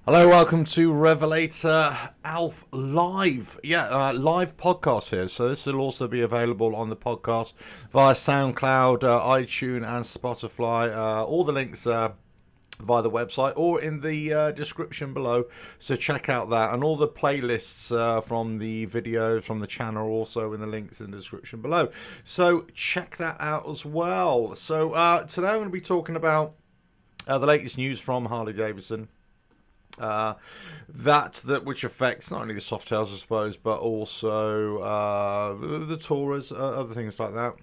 Hello, welcome to RevelatorAlf Live. Live podcast here. So this will also be available on the podcast via SoundCloud, iTunes, and Spotify. All the links via the website or in the description below. So check out that, and all the playlists from the videos from the channel also in the links in the description below. So check that out as well. So today I'm going to be talking about the latest news from Harley Davidson. That which affects not only the Softails, I suppose, but also the Taurus, other things like that.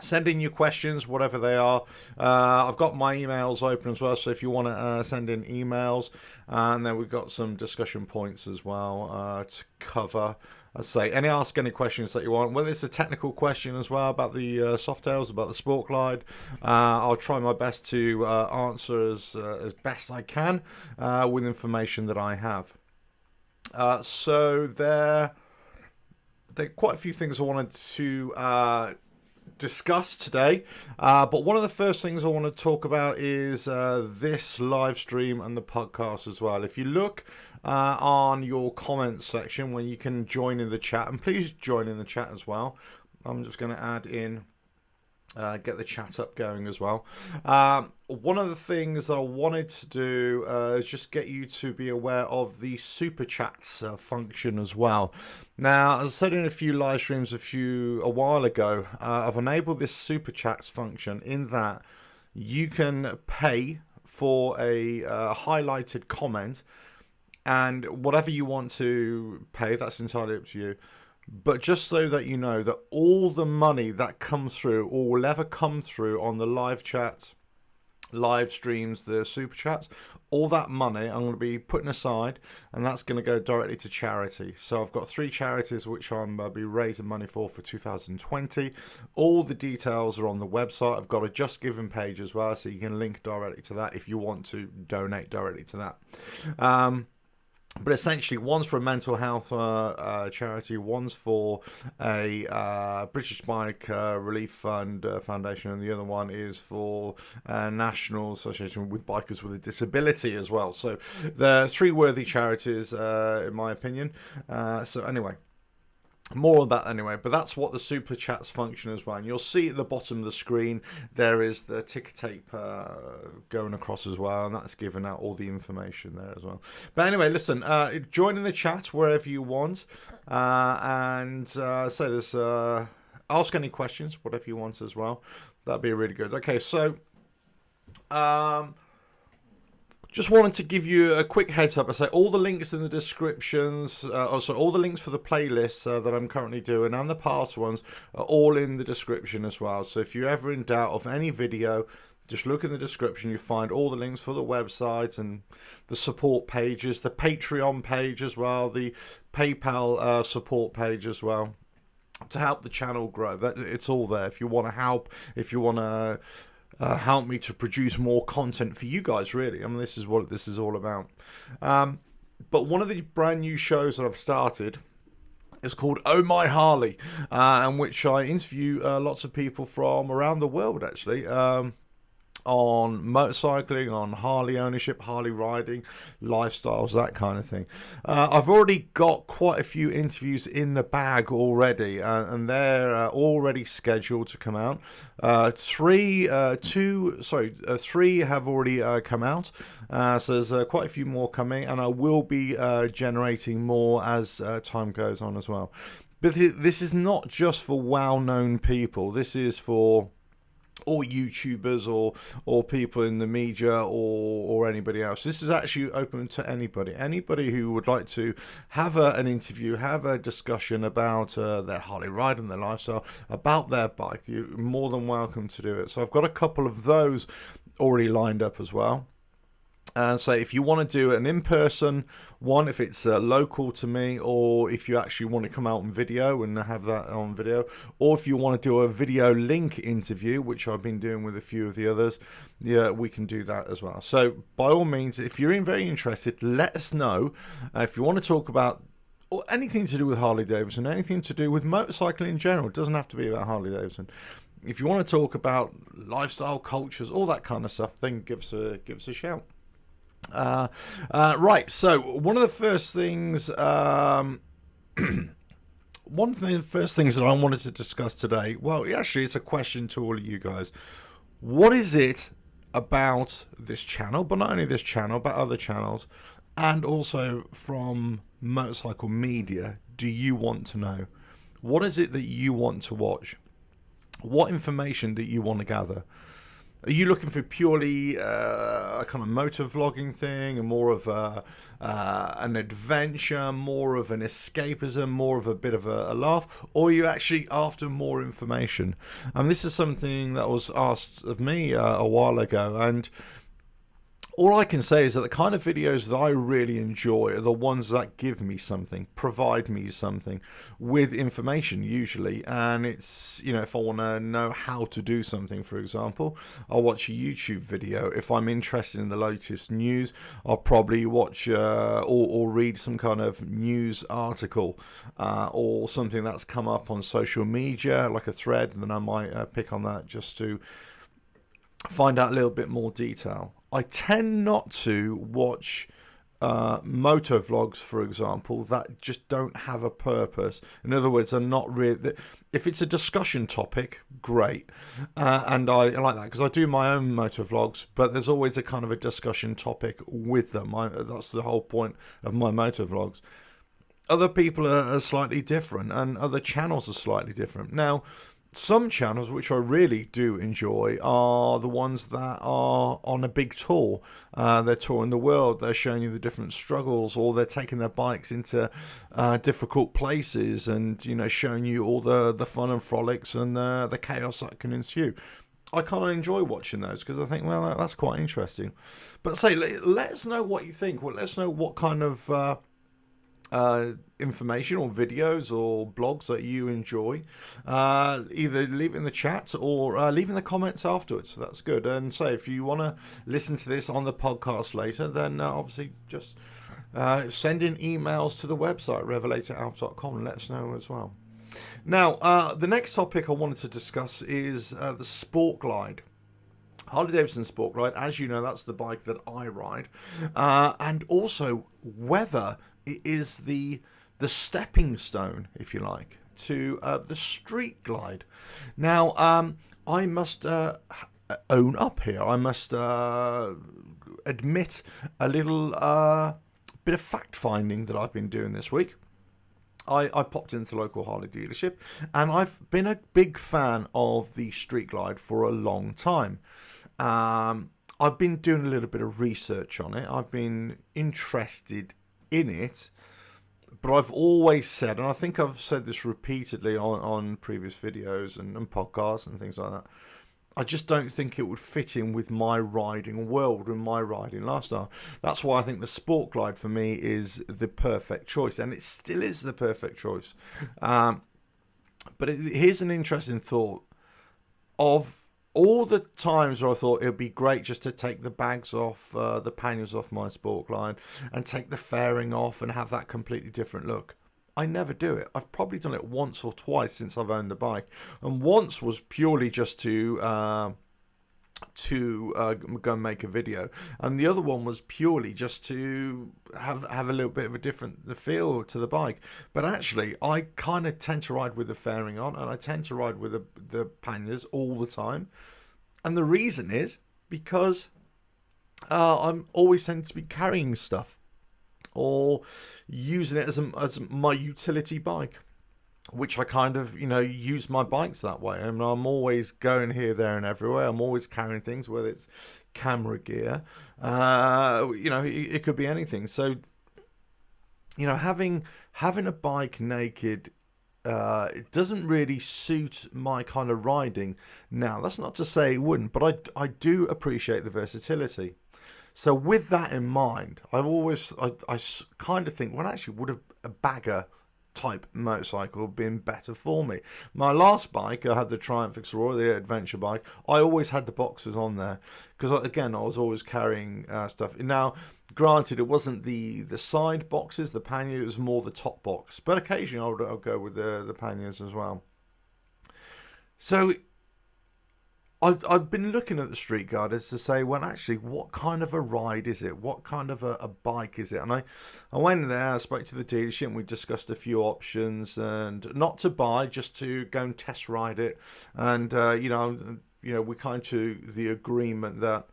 Send in your questions, whatever they are. I've got my emails open as well, so if you want to send in emails, and then we've got some discussion points as well to cover. Ask any questions that you want. Whether it's a technical question as well about the Softails, about the Sport Glide, I'll try my best to answer as best I can with information that I have. So there are quite a few things I wanted to discuss today, but one of the first things I want to talk about is this live stream and the podcast as well. If you look on your comments section where you can join in the chat, and please join in the chat as well. I'm just going to add in get the chat up going as well. One of the things I wanted to do is just get you to be aware of the super chats function as well. Now, as I said in a few live streams a while ago, I've enabled this super chats function in that you can pay for a highlighted comment, and whatever you want to pay, that's entirely up to you. But just so that you know that all the money that comes through or will ever come through on the live chats, live streams, the super chats, all that money I'm going to be putting aside, and that's going to go directly to charity. So I've got 3 charities which I'm be raising money for 2020. All the details are on the website. I've got a Just Giving page as well, so you can link directly to that if you want to donate directly to that. But essentially, one's for a mental health charity, one's for a British Bike Relief Fund Foundation, and the other one is for National Association with Bikers with a Disability as well. So they're 3 worthy charities, in my opinion. So anyway, more on that anyway, but that's what the super chats function as well. And you'll see at the bottom of the screen there is the ticker tape going across as well, and that's giving out all the information there as well. But anyway, listen, join in the chat wherever you want, and say this, ask any questions, whatever you want as well. That'd be really good. Okay, so just wanted to give you a quick heads up. I say all the links in the descriptions, all the links for the playlists that I'm currently doing and the past ones are all in the description as well. So if you're ever in doubt of any video, just look in the description. You find all the links for the website and the support pages, the Patreon page as well, the PayPal support page as well, to help the channel grow. It's all there. If you want to help, if you want to help me to produce more content for you guys, really. I mean, this is what this is all about. But one of the brand new shows that I've started is called Oh My Harley, in which I interview lots of people from around the world, actually, on motorcycling, on Harley ownership, Harley riding, lifestyles, that kind of thing. I've already got quite a few interviews in the bag already, and they're already scheduled to come out. 3 have already come out, so there's quite a few more coming, and I will be generating more as time goes on as well. But this is not just for well-known people. This is for or YouTubers or people in the media or anybody else. This is actually open to anybody who would like to have an interview, have a discussion about their Harley ride and their lifestyle, about their bike. You're more than welcome to do it. So I've got a couple of those already lined up as well. And so if you want to do an in-person one, if it's local to me, or if you actually want to come out on video and have that on video, or if you want to do a video link interview, which I've been doing with a few of the others, yeah, we can do that as well. So by all means, if you're very interested, let us know. If you want to talk about or anything to do with Harley Davidson, anything to do with motorcycling in general, it doesn't have to be about Harley Davidson. If you want to talk about lifestyle, cultures, all that kind of stuff, then give us a shout. Right, so one of the first things that I wanted to discuss today, well, actually, it's a question to all of you guys. What is it about this channel, but not only this channel, but other channels, and also from motorcycle media, do you want to know? What is it that you want to watch? What information do you want to gather? Are you looking for purely a kind of motor vlogging thing, and more of an adventure, more of an escapism, more of a bit of a laugh, or are you actually after more information? And this is something that was asked of me a while ago, and all I can say is that the kind of videos that I really enjoy are the ones that give me something, provide me something with information usually. And it's, if I want to know how to do something, for example, I'll watch a YouTube video. If I'm interested in the latest news, I'll probably watch or read some kind of news article or something that's come up on social media, like a thread, and then I might pick on that just to find out a little bit more detail. I tend not to watch moto vlogs, for example, that just don't have a purpose. In other words, are not really. If it's a discussion topic, great, and I like that because I do my own moto vlogs. But there's always a kind of a discussion topic with them. That's the whole point of my moto vlogs. Other people are slightly different, and other channels are slightly different. Now, some channels which I really do enjoy are the ones that are on a big tour. They're touring the world, they're showing you the different struggles, or they're taking their bikes into difficult places and, showing you all the fun and frolics and the chaos that can ensue. I kind of enjoy watching those because I think, well, that's quite interesting. But let us know what you think. Well, let us know what kind of information or videos or blogs that you enjoy. Either leave it in the chat or leave in the comments afterwards. So that's good. And so if you want to listen to this on the podcast later, then obviously just send in emails to the website RevelatorAlf.com and let us know as well. Now, the next topic I wanted to discuss is the Sport Glide. Harley Davidson Sport Glide, as you know, that's the bike that I ride, and also whether it is the stepping stone, if you like, to the Street Glide. Now, I must own up here. I must admit a little bit of fact finding that I've been doing this week. I popped into the local Harley dealership, and I've been a big fan of the Street Glide for a long time. I've been doing a little bit of research on it. I've been interested in it, but I've always said, and I think I've said this repeatedly on previous videos and podcasts and things like that, I just don't think it would fit in with my riding world and my riding lifestyle. That's why I think the Sport Glide for me is the perfect choice, and it still is the perfect choice. But here's an interesting thought. Of all the times where I thought it would be great just to take the bags off, the panniers off my Sport Glide, and take the fairing off and have that completely different look, I never do it. I've probably done it once or twice since I've owned the bike, and once was purely just to go and make a video, and the other one was purely just to have a little bit of a different feel to the bike. But actually, I kind of tend to ride with the fairing on, and I tend to ride with the panniers all the time, and the reason is because I'm always tend to be carrying stuff or using it as my utility bike, which I kind of, use my bikes that way. I mean, I'm always going here, there, and everywhere. I'm always carrying things, whether it's camera gear, it could be anything. So, having a bike naked, it doesn't really suit my kind of riding. Now, that's not to say it wouldn't, but I do appreciate the versatility. So with that in mind, I kind of think, well, actually, would a bagger type motorcycle been better for me? My last bike, I had the Triumph Explorer, the adventure bike. I always had the boxes on there because, again, I was always carrying stuff. Now, granted, it wasn't the side boxes, the pannier, it was more the top box. But occasionally, I'll go with the panniers as well. So I've been looking at the Street Guard as to say, well, actually, what kind of a ride is it? What kind of a bike is it? And I went in there, I spoke to the dealership, and we discussed a few options, and not to buy, just to go and test ride it. And we kind of to the agreement that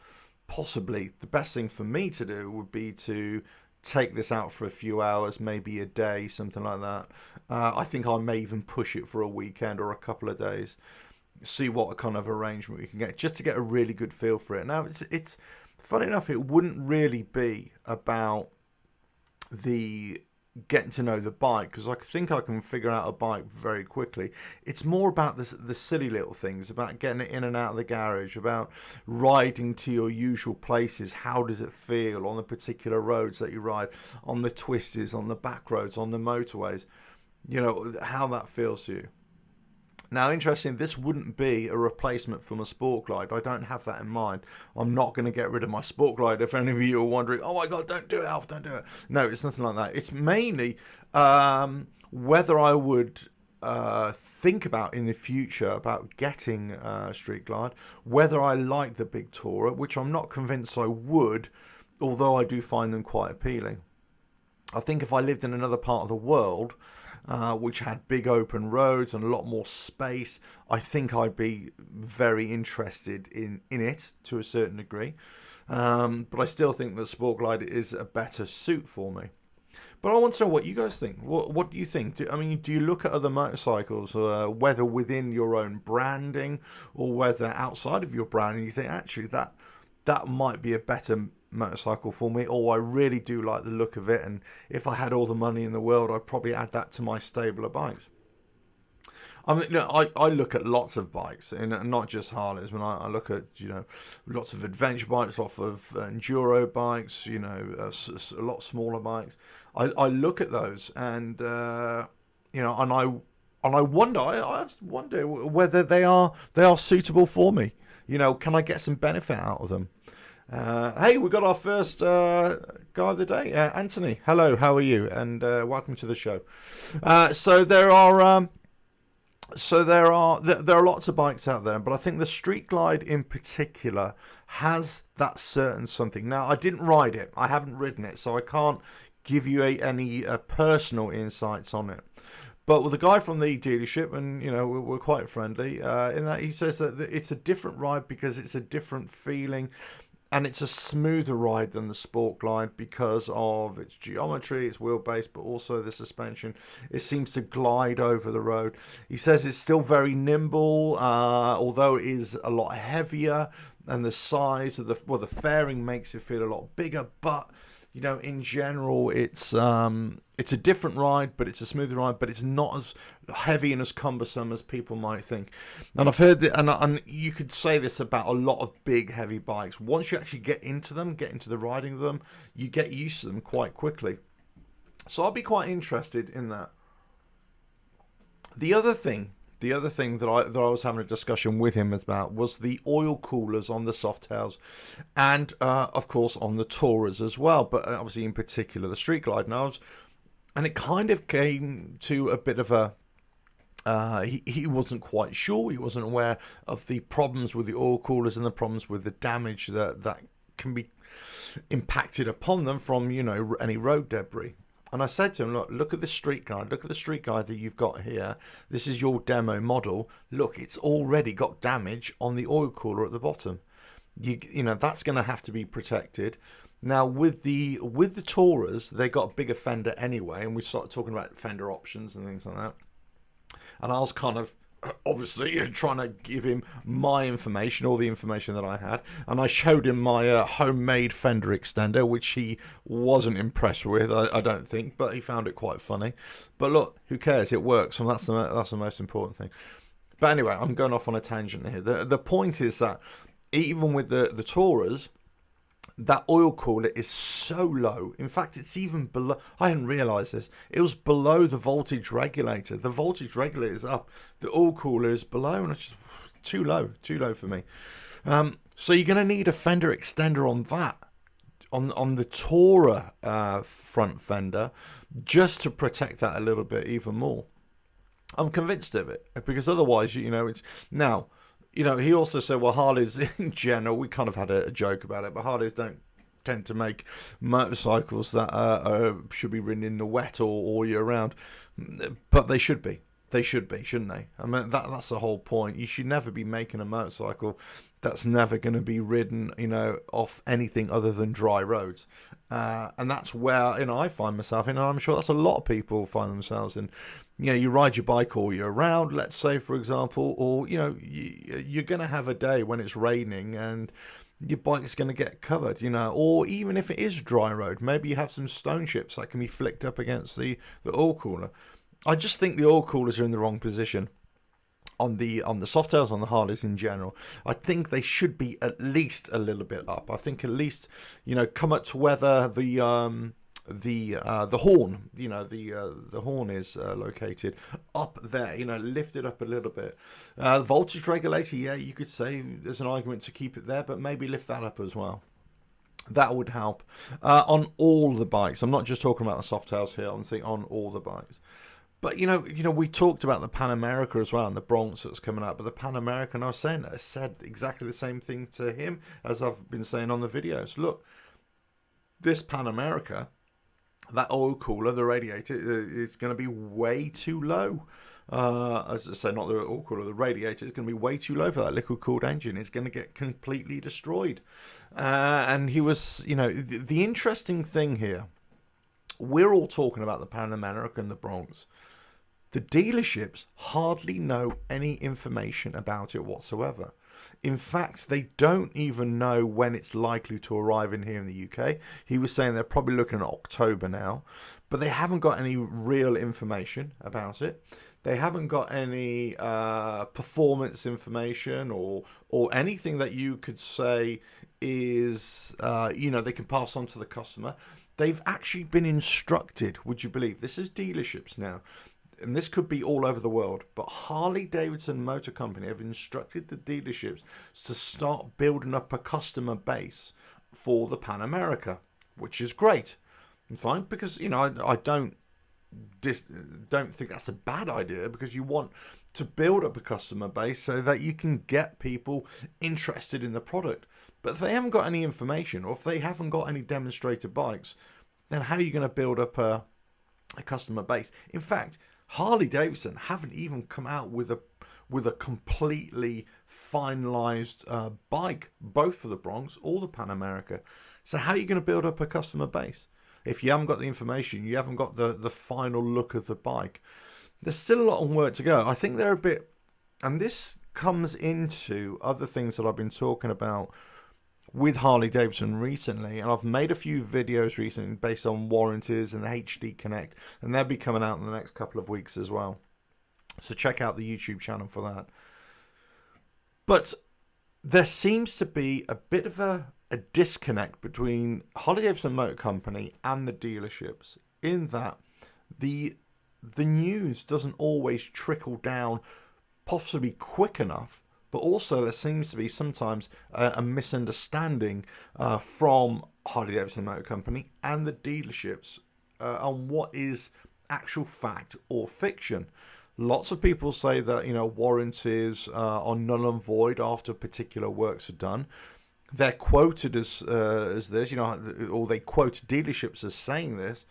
possibly the best thing for me to do would be to take this out for a few hours, maybe a day, something like that. I think I may even push it for a weekend or a couple of days. See what kind of arrangement we can get, just to get a really good feel for it. Now, it's funny enough, it wouldn't really be about the getting to know the bike, because I think I can figure out a bike very quickly. It's more about the silly little things, about getting it in and out of the garage, about riding to your usual places. How does it feel on the particular roads that you ride, on the twists, on the back roads, on the motorways, how that feels to you. Now, interesting, this wouldn't be a replacement for my Sport Glide. I don't have that in mind. I'm not going to get rid of my Sport Glide. If any of you are wondering, oh my God, don't do it, Alf, don't do it. No, it's nothing like that. It's mainly whether I would think about in the future about getting Street Glide, whether I like the big Tourer, which I'm not convinced I would, although I do find them quite appealing. I think if I lived in another part of the world, which had big open roads and a lot more space, I think I'd be very interested in it to a certain degree. But I still think the Sport Glide is a better suit for me. But I want to know what you guys think. What do you think? Do you look at other motorcycles, whether within your own branding or whether outside of your branding, you think actually that might be a better motorcycle for me, or I really do like the look of it, and if I had all the money in the world, I'd probably add that to my stable of bikes. I look at lots of bikes, and not just Harleys. When I look at lots of adventure bikes, off of enduro bikes, a lot smaller bikes. I look at those, and I wonder whether they are suitable for me. Can I get some benefit out of them? Hey, we got our first guy of the day, Anthony. Hello, how are you? And welcome to the show. So there are lots of bikes out there, but I think the Street Glide in particular has that certain something. Now, I didn't ride it, I haven't ridden it, so I can't give you any personal insights on it. But with the guy from the dealership, and we're quite friendly, in that he says that it's a different ride because it's a different feeling. And it's a smoother ride than the Sport Glide because of its geometry, its wheelbase, but also the suspension. It seems to glide over the road. He says it's still very nimble, although it is a lot heavier, and the size of the fairing makes it feel a lot bigger. But in general, it's a different ride, but it's a smoother ride, but it's not as heavy and as cumbersome as people might think. And I've heard that, and you could say this about a lot of big, heavy bikes. Once you actually get into the riding of them, you get used to them quite quickly. So I'll be quite interested in that. The other thing that I was having a discussion with him about was the oil coolers on the Softails, and of course on the Tourers as well, but obviously in particular the Street Glide. And it kind of came to a bit of a he wasn't quite sure. He wasn't aware of the problems with the oil coolers and the problems with the damage that can be impacted upon them from any road debris. And I said to him, look at the Street Guide. Look at the Street Guide that you've got here. This is your demo model. Look, it's already got damage on the oil cooler at the bottom. That's going to have to be protected. Now, with the Tourers, they got a bigger fender anyway, and we started talking about fender options and things like that. And I was kind of obviously trying to give him my information, all the information that I had, and I showed him my homemade fender extender, which he wasn't impressed with, I don't think, but he found it quite funny. But look, who cares? It works, and that's the most important thing. But anyway, I'm going off on a tangent here. The point is that even with the Tourers, that oil cooler is so low. In fact, it's even below. I hadn't realized this. It was below the voltage regulator. The voltage regulator is up. The oil cooler is below, and it's just too low for me. So you're going to need a fender extender on that, on the Tourer front fender, just to protect that a little bit even more. I'm convinced of it, because otherwise, it's now. he also said, well, Harleys in general, we kind of had a joke about it, but Harleys don't tend to make motorcycles that should be ridden in the wet all year round. But they should be. They should be, shouldn't they? I mean, that's the whole point. You should never be making a motorcycle that's never going to be ridden, off anything other than dry roads. And that's where, I find myself in, and I'm sure that's a lot of people find themselves in. You ride your bike all year round, let's say, for example, or, you're going to have a day when it's raining and your bike's going to get covered, or even if it is dry road, maybe you have some stone chips that can be flicked up against the oil cooler. I just think the oil coolers are in the wrong position on the Softails, on the Harleys in general. I think they should be at least a little bit up. I think at least, come up to whether the horn, the horn is located up there, lifted up a little bit. The voltage regulator, yeah, you could say there's an argument to keep it there, but maybe lift that up as well. That would help on all the bikes. I'm not just talking about the Softails here. I'm saying on all the bikes. But we talked about the Pan America as well, and the Bronx that's coming out. But the Pan America, and I said exactly the same thing to him as I've been saying on the videos. Look, this Pan America, that oil cooler, the radiator, is going to be way too low. As I say, not the oil cooler, the radiator is going to be way too low for that liquid cooled engine. It's going to get completely destroyed. And he was, the interesting thing here, we're all talking about the Pan America and the Bronx. The dealerships hardly know any information about it whatsoever. In fact, they don't even know when it's likely to arrive in here in the UK. He was saying they're probably looking at October now, but they haven't got any real information about it. They haven't got any performance information or anything that you could say is, they can pass on to the customer. They've actually been instructed, would you believe? This is dealerships now. And this could be all over the world, but Harley Davidson Motor Company have instructed the dealerships to start building up a customer base for the Pan America, which is great and fine, because I don't think that's a bad idea, because you want to build up a customer base so that you can get people interested in the product. But if they haven't got any information, or if they haven't got any demonstrator bikes, then how are you going to build up a customer base? In fact, Harley Davidson haven't even come out with a completely finalized bike, both for the Bronx or the Pan America. So how are you going to build up a customer base if you haven't got the information, you haven't got the final look of the bike? There's still a lot of work to go. I think they're a bit, and this comes into other things that I've been talking about with Harley Davidson recently, and I've made a few videos recently based on warranties and the HD Connect, and they'll be coming out in the next couple of weeks as well. So check out the YouTube channel for that. But there seems to be a bit of a disconnect between Harley Davidson Motor Company and the dealerships, in that the news doesn't always trickle down possibly quick enough. But also there seems to be sometimes a misunderstanding from Harley Davidson Motor Company and the dealerships on what is actual fact or fiction. Lots of people say that warranties are null and void after particular works are done. They're quoted as this, or they quote dealerships as saying this.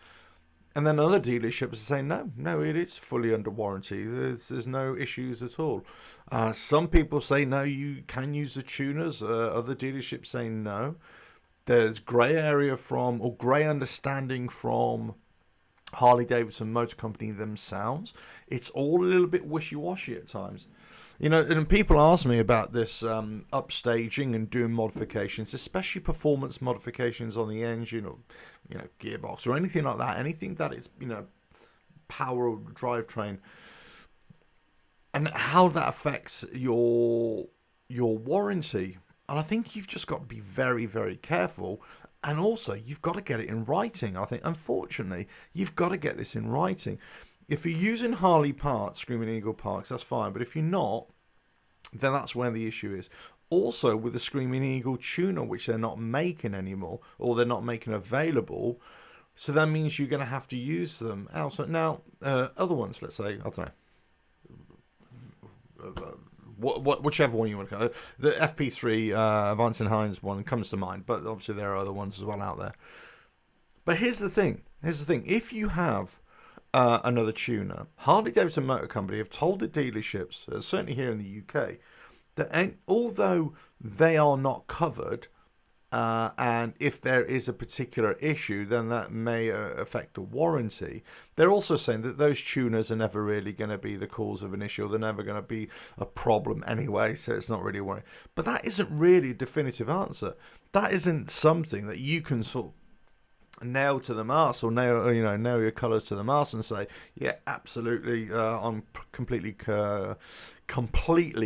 And then other dealerships are saying, no, it is fully under warranty. There's no issues at all. Some people say, no, you can use the tuners. Other dealerships say no. There's grey area or grey understanding from Harley Davidson Motor Company themselves. It's all a little bit wishy-washy at times. And people ask me about this upstaging and doing modifications, especially performance modifications on the engine or, gearbox or anything like that. Anything that is, power or drivetrain, and how that affects your warranty. And I think you've just got to be very, very careful. And also, you've got to get it in writing. I think, unfortunately, you've got to get this in writing. If you're using Harley parts, Screaming Eagle parts, that's fine. But if you're not, then that's where the issue is. Also, with the Screaming Eagle tuner, which they're not making anymore, or they're not making available, so that means you're going to have to use them outside. Now, other ones, let's say, I don't know, whichever one you want to go. The FP3 Vance and Hines one comes to mind, but obviously there are other ones as well out there. But here's the thing. If you have another tuner, Harley Davidson Motor Company have told the dealerships, certainly here in the UK, that although they are not covered, and if there is a particular issue, then that may affect the warranty. They're also saying that those tuners are never really going to be the cause of an issue. They're never going to be a problem anyway, so it's not really a worry. But that isn't really a definitive answer. That isn't something that you can sort of nail to the mast, or nail your colours to the mast and say, yeah, absolutely, I'm completely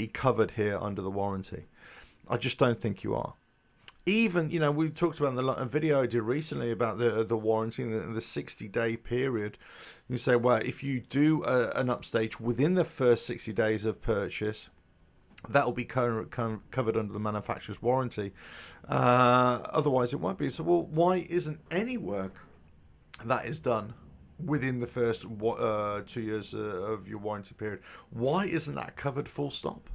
covered here under the warranty. I just don't think you are. Even, we talked about in the video I did recently about the warranty and the 60-day period. You say, well, if you do an upstage within the first 60 days of purchase, that will be covered under the manufacturer's warranty. Otherwise, it won't be. So, well, why isn't any work that is done within the first 2 years of your warranty period? Why isn't that covered full stop?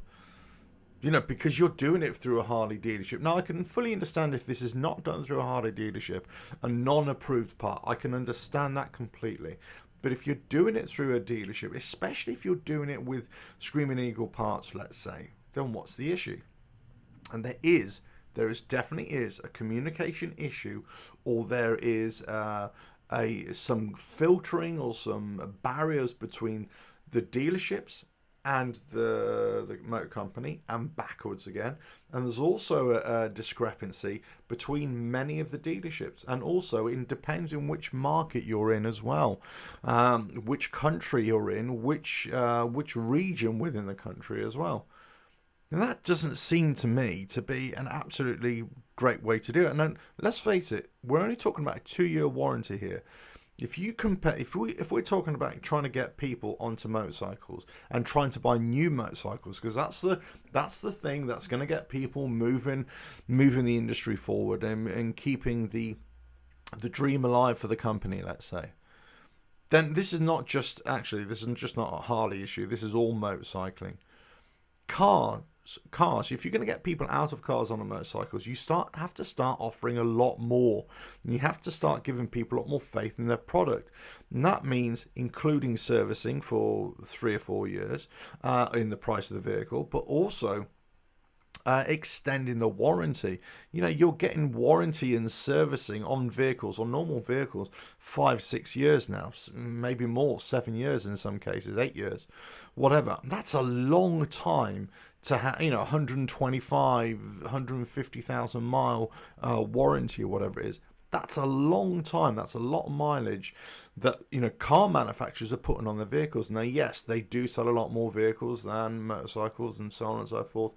Because you're doing it through a Harley dealership. Now, I can fully understand if this is not done through a Harley dealership, a non-approved part. I can understand that completely. But if you're doing it through a dealership, especially if you're doing it with Screaming Eagle parts, let's say, then what's the issue? And there definitely is a communication issue, or there is some filtering or some barriers between the dealerships and the motor company, and backwards again. And there's also a discrepancy between many of the dealerships, and also it depends on which market you're in as well, which country you're in, which region within the country as well. And that doesn't seem to me to be an absolutely great way to do it. And then, let's face it, we're only talking about a 2-year warranty here. If you compare, if we're talking about trying to get people onto motorcycles and trying to buy new motorcycles, because that's the thing that's going to get people moving the industry forward and keeping the dream alive for the company, let's say, then this is not just not a Harley issue. This is all motorcycling. Cars, if you're going to get people out of cars onto motorcycles, you have to start offering a lot more. You have to start giving people a lot more faith in their product. And that means including servicing for 3 or 4 years in the price of the vehicle, but also extending the warranty. You're getting warranty and servicing on vehicles, on normal vehicles, 5-6 years now, maybe more, 7 years in some cases, 8 years, whatever. That's a long time to have, 150,000 mile warranty or whatever it is. That's a long time. That's a lot of mileage that, car manufacturers are putting on their vehicles. Now, yes, they do sell a lot more vehicles than motorcycles and so on and so forth.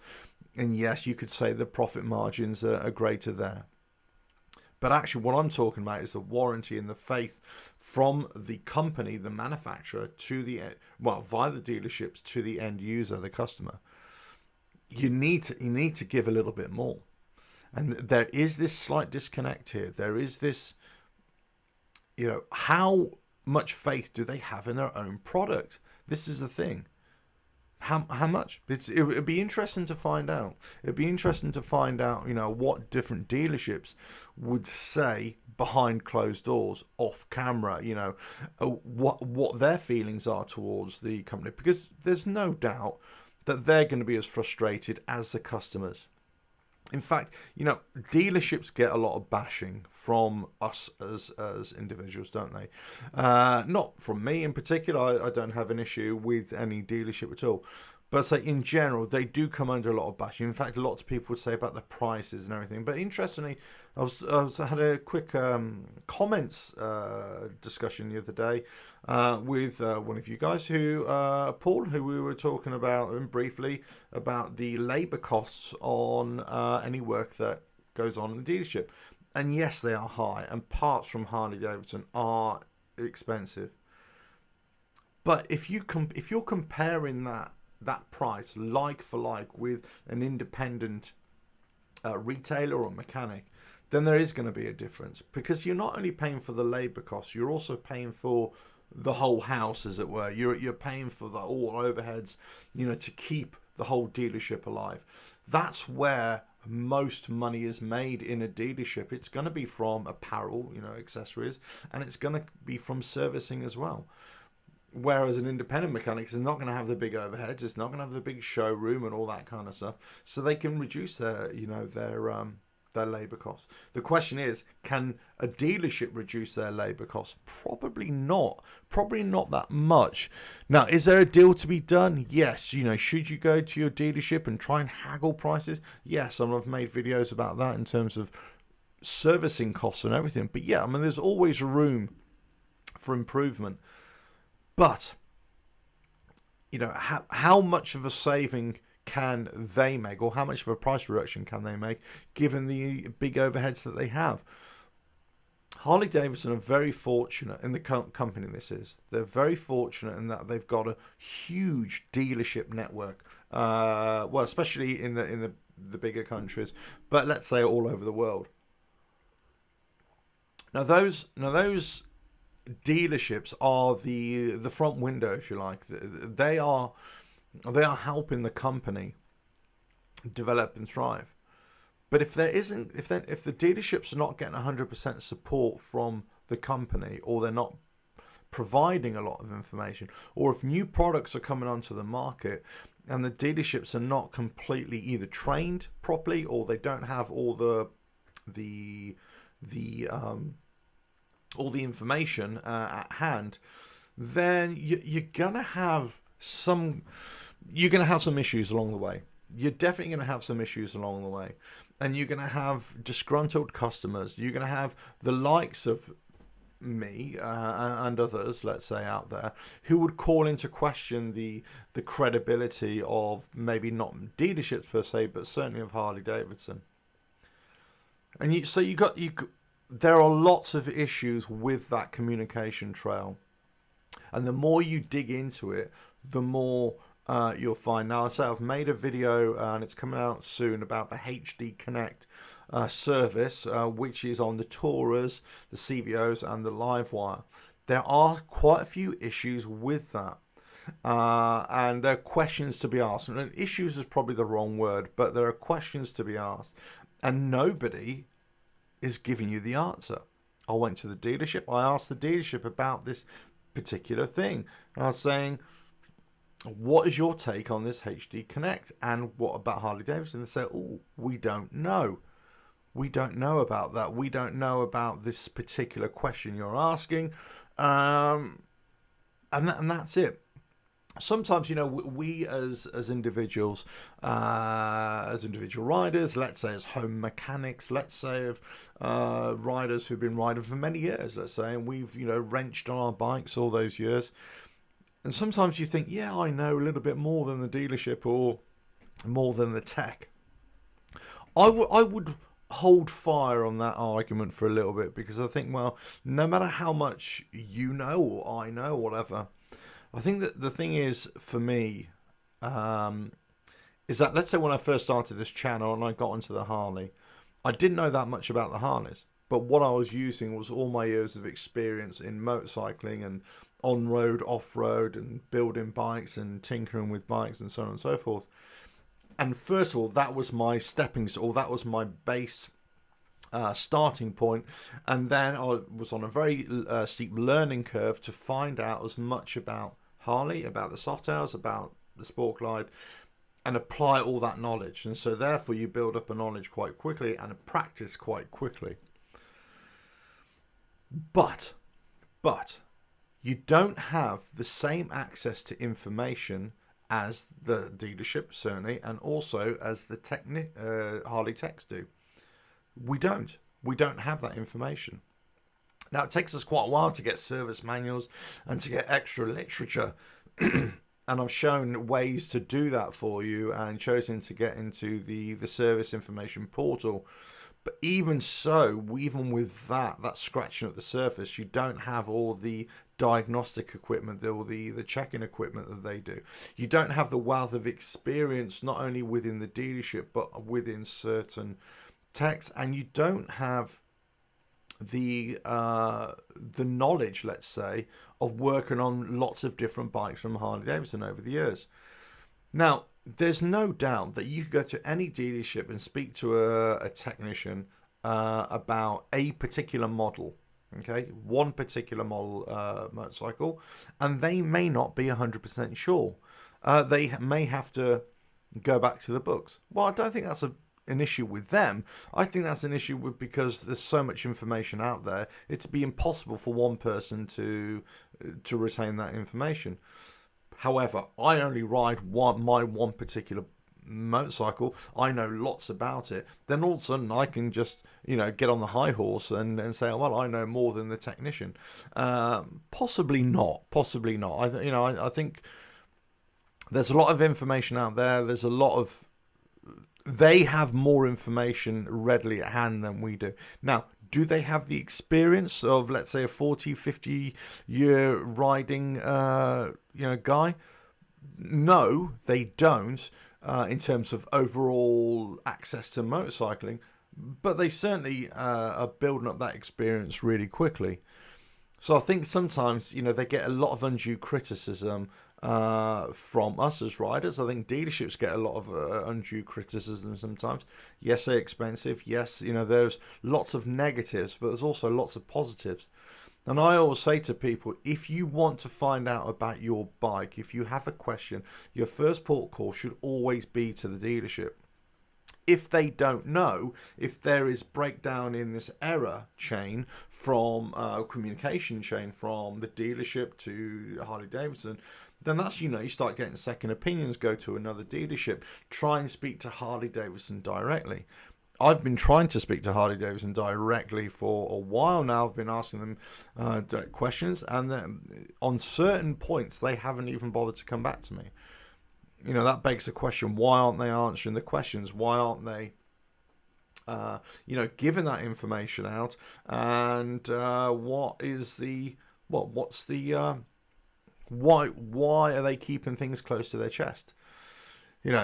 And yes, you could say the profit margins are greater there. But actually, what I'm talking about is the warranty and the faith from the company, the manufacturer, via the dealerships to the end user, the customer. You need to give a little bit more. And there is this slight disconnect here. There is this, how much faith do they have in their own product? This is the thing. How much? It would be interesting to find out. It'd be interesting to find out, what different dealerships would say behind closed doors, off camera, what their feelings are towards the company. Because there's no doubt that they're going to be as frustrated as the customers. In fact, dealerships get a lot of bashing from us as individuals, don't they? Not from me in particular. I don't have an issue with any dealership at all. But say in general, they do come under a lot of bashing. In fact, a lot of people would say about the prices and everything. But interestingly, I had a quick comments discussion the other day with one of you guys, Paul, who we were talking about briefly about the labour costs on any work that goes on in the dealership. And yes, they are high, and parts from Harley Davidson are expensive. But if you're comparing that price like for like with an independent retailer or mechanic, then there is going to be a difference, because you're not only paying for the labour costs, you're also paying for the whole house, as it were. You're paying for all overheads, to keep the whole dealership alive. That's where most money is made in a dealership. It's going to be from apparel, accessories, and it's going to be from servicing as well. Whereas an independent mechanic is not going to have the big overheads, it's not going to have the big showroom and all that kind of stuff, so they can reduce their labor costs. The question is, can a dealership reduce their labor costs? Probably not that much. Now, is there a deal to be done? Yes. Should you go to your dealership and try and haggle prices? Yes, and I've made videos about that in terms of servicing costs and everything. But yeah, there's always room for improvement. But how much of a saving can they make, or how much of a price reduction can they make given the big overheads that they have? Harley Davidson are very fortunate in the company they're very fortunate in that they've got a huge dealership network, especially in the bigger countries, but let's say all over the world. Now those dealerships are the front window, if you like. They are helping the company develop and thrive. But if the dealerships are not getting 100% support from the company, or they're not providing a lot of information, or if new products are coming onto the market and the dealerships are not completely either trained properly, or they don't have all the information at hand, then you're gonna have some issues along the way. You're definitely going to have some issues along the way, and you're going to have disgruntled customers. You're going to have the likes of me and others, let's say, out there, who would call into question the credibility of maybe not dealerships per se, but certainly of Harley Davidson. And there are lots of issues with that communication trail, and the more you dig into it, the more you'll find. Now, I've made a video and it's coming out soon about the HD Connect service, which is on the Taurus, the CVOs, and the Livewire. There are quite a few issues with that, and there are questions to be asked. And issues is probably the wrong word, but there are questions to be asked, and nobody is giving you the answer. I went to the dealership. I asked the dealership about this particular thing. And I was saying, what is your take on this HD Connect? And what about Harley Davidson? They say, oh, we don't know. We don't know about that. We don't know about this particular question you're asking. And that's it. Sometimes, we as individuals, as individual riders, let's say as home mechanics, let's say of riders who've been riding for many years, let's say, and we've, wrenched on our bikes all those years. And sometimes you think, yeah, I know a little bit more than the dealership or more than the tech. I would hold fire on that argument for a little bit, because I think, well, no matter how much you know or I know, whatever, I think that the thing is, for me, is that, let's say when I first started this channel and I got into the Harley, I didn't know that much about the Harleys. But what I was using was all my years of experience in motorcycling and on-road, off-road, and building bikes and tinkering with bikes and so on and so forth. And first of all, that was my stepping stone, that was my base starting point. And then I was on a very steep learning curve to find out as much about Harley, about the Softails, about the Sport Glide, and apply all that knowledge. And so therefore you build up a knowledge quite quickly and a practice quite quickly. But you don't have the same access to information as the dealership, certainly, and also as the Harley techs do. We don't have that information. Now, it takes us quite a while to get service manuals and to get extra literature. And I've shown ways to do that for you and chosen to get into the service information portal. But even so, even with that scratching at the surface, you don't have all the diagnostic equipment, all the check-in equipment that they do. You don't have the wealth of experience, not only within the dealership, but within certain techs. And you don't have the knowledge, let's say, of working on lots of different bikes from Harley Davidson over the years. Now, there's no doubt that you could go to any dealership and speak to a technician about a particular model, okay, one particular model motorcycle, and they may not be 100% sure. They may have to go back to the books. Well, I don't think that's an issue with them. I think that's an issue with, because there's so much information out there, it'd be impossible for one person to retain that information. However, I only ride my one particular motorcycle. I know lots about it. Then all of a sudden I can just, get on the high horse and say, well, I know more than the technician. Possibly not. I think there's a lot of information out there. They have more information readily at hand than we do. Now, do they have the experience of, let's say, a 40, 50-year riding, guy? No, they don't, in terms of overall access to motorcycling. But they certainly are building up that experience really quickly. So I think sometimes, they get a lot of undue criticism from us as riders. I think dealerships get a lot of undue criticism sometimes. Yes, they're expensive. Yes, there's lots of negatives, but there's also lots of positives. And I always say to people, if you want to find out about your bike, if you have a question, your first port call should always be to the dealership. If they don't know, if there is breakdown in this error chain from communication chain from the dealership to Harley Davidson, then that's, you start getting second opinions, go to another dealership, try and speak to Harley Davidson directly. I've been trying to speak to Harley Davidson directly for a while now. I've been asking them direct questions, and then on certain points, they haven't even bothered to come back to me. That begs the question, why aren't they answering the questions? Why aren't they, giving that information out? And why are they keeping things close to their chest?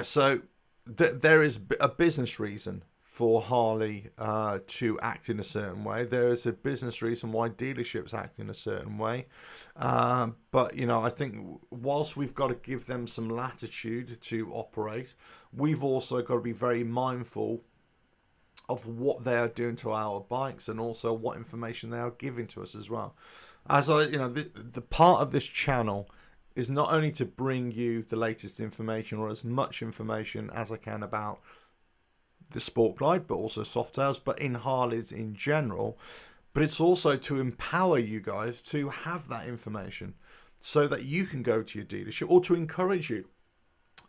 So there is a business reason for Harley to act in a certain way. There is a business reason why dealerships act in a certain way. But, I think whilst we've got to give them some latitude to operate, we've also got to be very mindful of what they are doing to our bikes, and also what information they are giving to us as well. As the part of this channel is not only to bring you the latest information, or as much information as I can about the Sport Glide, but also Softails, but in Harleys in general. But it's also to empower you guys to have that information so that you can go to your dealership, or to encourage you.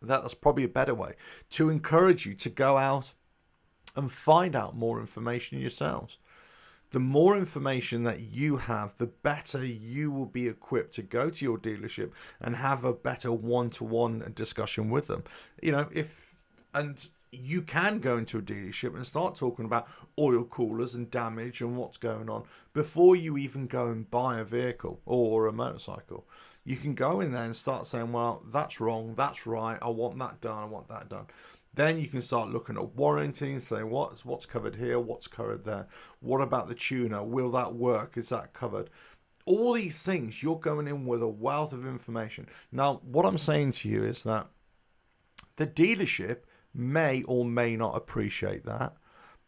That's probably a better way, to encourage you to go out and find out more information yourselves. The more information that you have, the better you will be equipped to go to your dealership and have a better one-to-one discussion with them. You can go into a dealership and start talking about oil coolers and damage and what's going on before you even go and buy a vehicle or a motorcycle. You can go in there and start saying, well, that's wrong, that's right, I want that done, I want that done. Then you can start looking at warranty and say, what's covered here, what's covered there. What about the tuner? Will that work? Is that covered? All these things, you're going in with a wealth of information. Now, what I'm saying to you is that the dealership may or may not appreciate that.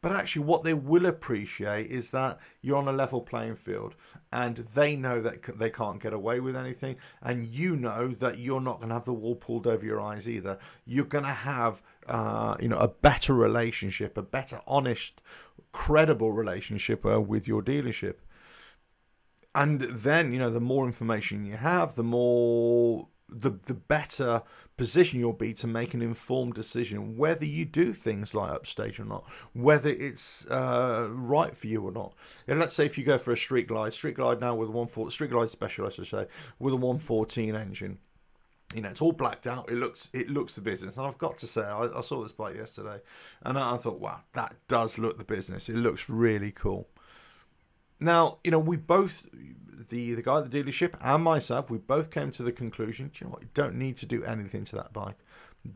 But actually what they will appreciate is that you're on a level playing field, and they know that they can't get away with anything, and you know that you're not going to have the wool pulled over your eyes either. You're going to have a better relationship, a better, honest, credible relationship with your dealership. And then, the more information you have, the better position you'll be to make an informed decision whether you do things like upstage or not, whether it's right for you or not. Let's say if you go for a street glide now with street glide special, I should say, with a 114 engine. It's all blacked out. It looks the business. And I've got to say, I saw this bike yesterday, and I thought, wow, that does look the business. It looks really cool. Now, we both, the guy at the dealership and myself, we both came to the conclusion, you don't need to do anything to that bike.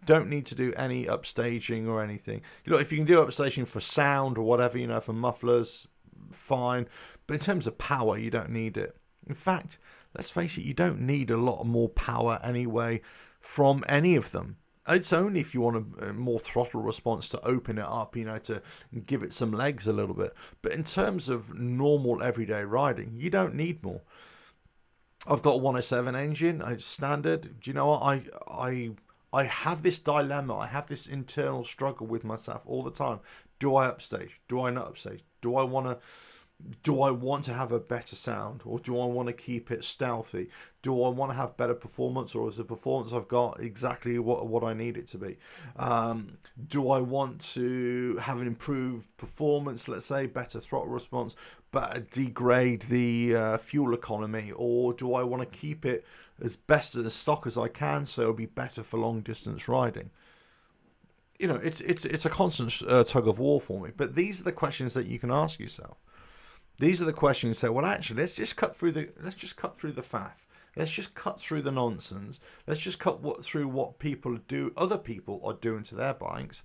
Don't need to do any upstaging or anything. If you can do upstaging for sound or whatever, for mufflers, fine. But in terms of power, you don't need it. In fact, let's face it, you don't need a lot more power anyway from any of them. It's only if you want a more throttle response to open it up, to give it some legs a little bit. But in terms of normal everyday riding, you don't need more. I've got a 107 engine. It's standard. Do you know what? I have this dilemma. I have this internal struggle with myself all the time. Do I upstage? Do I not upstage? Do I want to have a better sound, or do I want to keep it stealthy? Do I want to have better performance, or is the performance I've got exactly what I need it to be? Do I want to have an improved performance, let's say better throttle response, but degrade the fuel economy, or do I want to keep it as best as stock as I can so it'll be better for long distance riding? It's a constant tug of war for me. But these are the questions that you can ask yourself. These are the questions that, well, actually, let's just cut through the faff. Let's just cut through the nonsense. Let's just cut through what other people are doing to their bikes,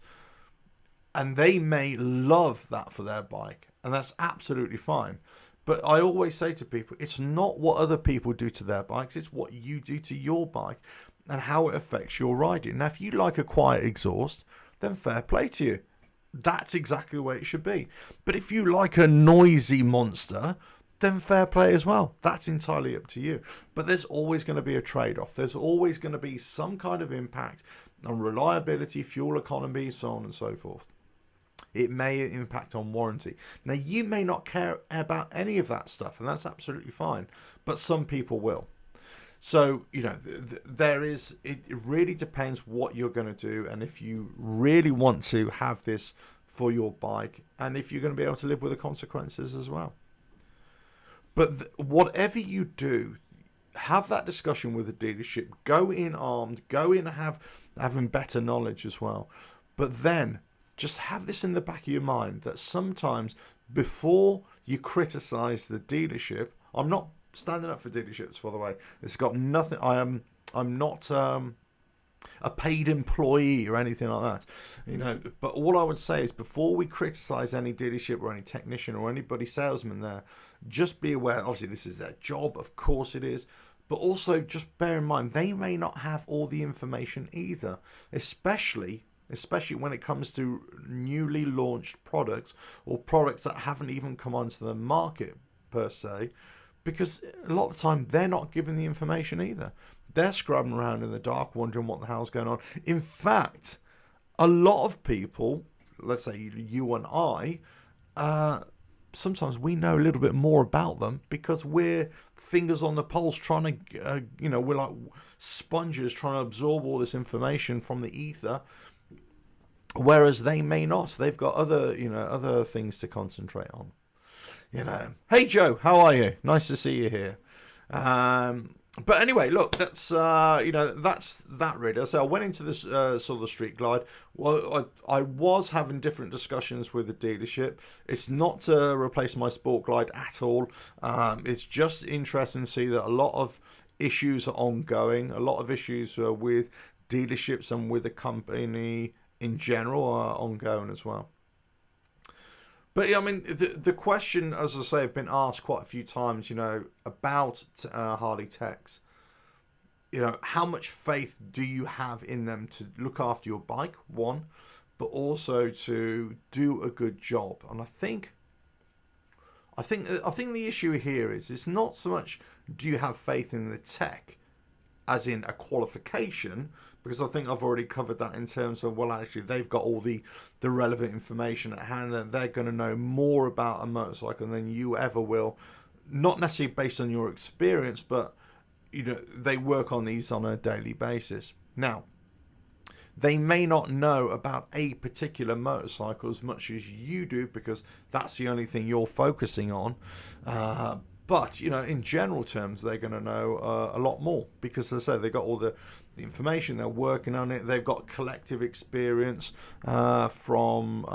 and they may love that for their bike, and that's absolutely fine. But I always say to people, it's not what other people do to their bikes; it's what you do to your bike, and how it affects your riding. Now, if you like a quiet exhaust, then fair play to you. That's exactly the way it should be. But if you like a noisy monster, then fair play as well. That's entirely up to you. But there's always going to be a trade-off. There's always going to be some kind of impact on reliability, fuel economy, so on and so forth. It may impact on warranty. Now, you may not care about any of that stuff, and that's absolutely fine. But some people will. So, it really depends what you're going to do, and if you really want to have this for your bike, and if you're going to be able to live with the consequences as well. But whatever you do, have that discussion with the dealership. Go in armed. Go in having better knowledge as well. But then just have this in the back of your mind that sometimes before you criticize the dealership, I'm not standing up for dealerships, by the way. It's got nothing. I'm not a paid employee or anything like that, But all I would say is, before we criticize any dealership or any technician or anybody salesman there, just be aware. Obviously, this is their job, of course it is, but also just bear in mind they may not have all the information either, especially when it comes to newly launched products or products that haven't even come onto the market per se. Because a lot of the time, they're not given the information either. They're scrubbing around in the dark, wondering what the hell's going on. In fact, a lot of people, let's say you and I, sometimes we know a little bit more about them because we're fingers on the pulse trying to, we're like sponges trying to absorb all this information from the ether. Whereas they may not. They've got other things to concentrate on. Hey Joe, how are you? Nice to see you here. But anyway, look, that's that really. So I went into this sort of street glide. Well, I was having different discussions with the dealership. It's not to replace my sport glide at all. It's just interesting to see that a lot of issues are ongoing. A lot of issues with dealerships and with the company in general are ongoing as well. But yeah, I mean, the question, as I say, I've been asked quite a few times, about Harley Techs. How much faith do you have in them to look after your bike, one, but also to do a good job? And I think the issue here is, it's not so much do you have faith in the tech, as in a qualification, because I think I've already covered that in terms of, well, actually, they've got all the relevant information at hand, and they're going to know more about a motorcycle than you ever will, not necessarily based on your experience, but, they work on these on a daily basis. Now, they may not know about a particular motorcycle as much as you do, because that's the only thing you're focusing on. But, in general terms, they're going to know a lot more because, as I say, they've got all the information, they're working on it, they've got collective experience from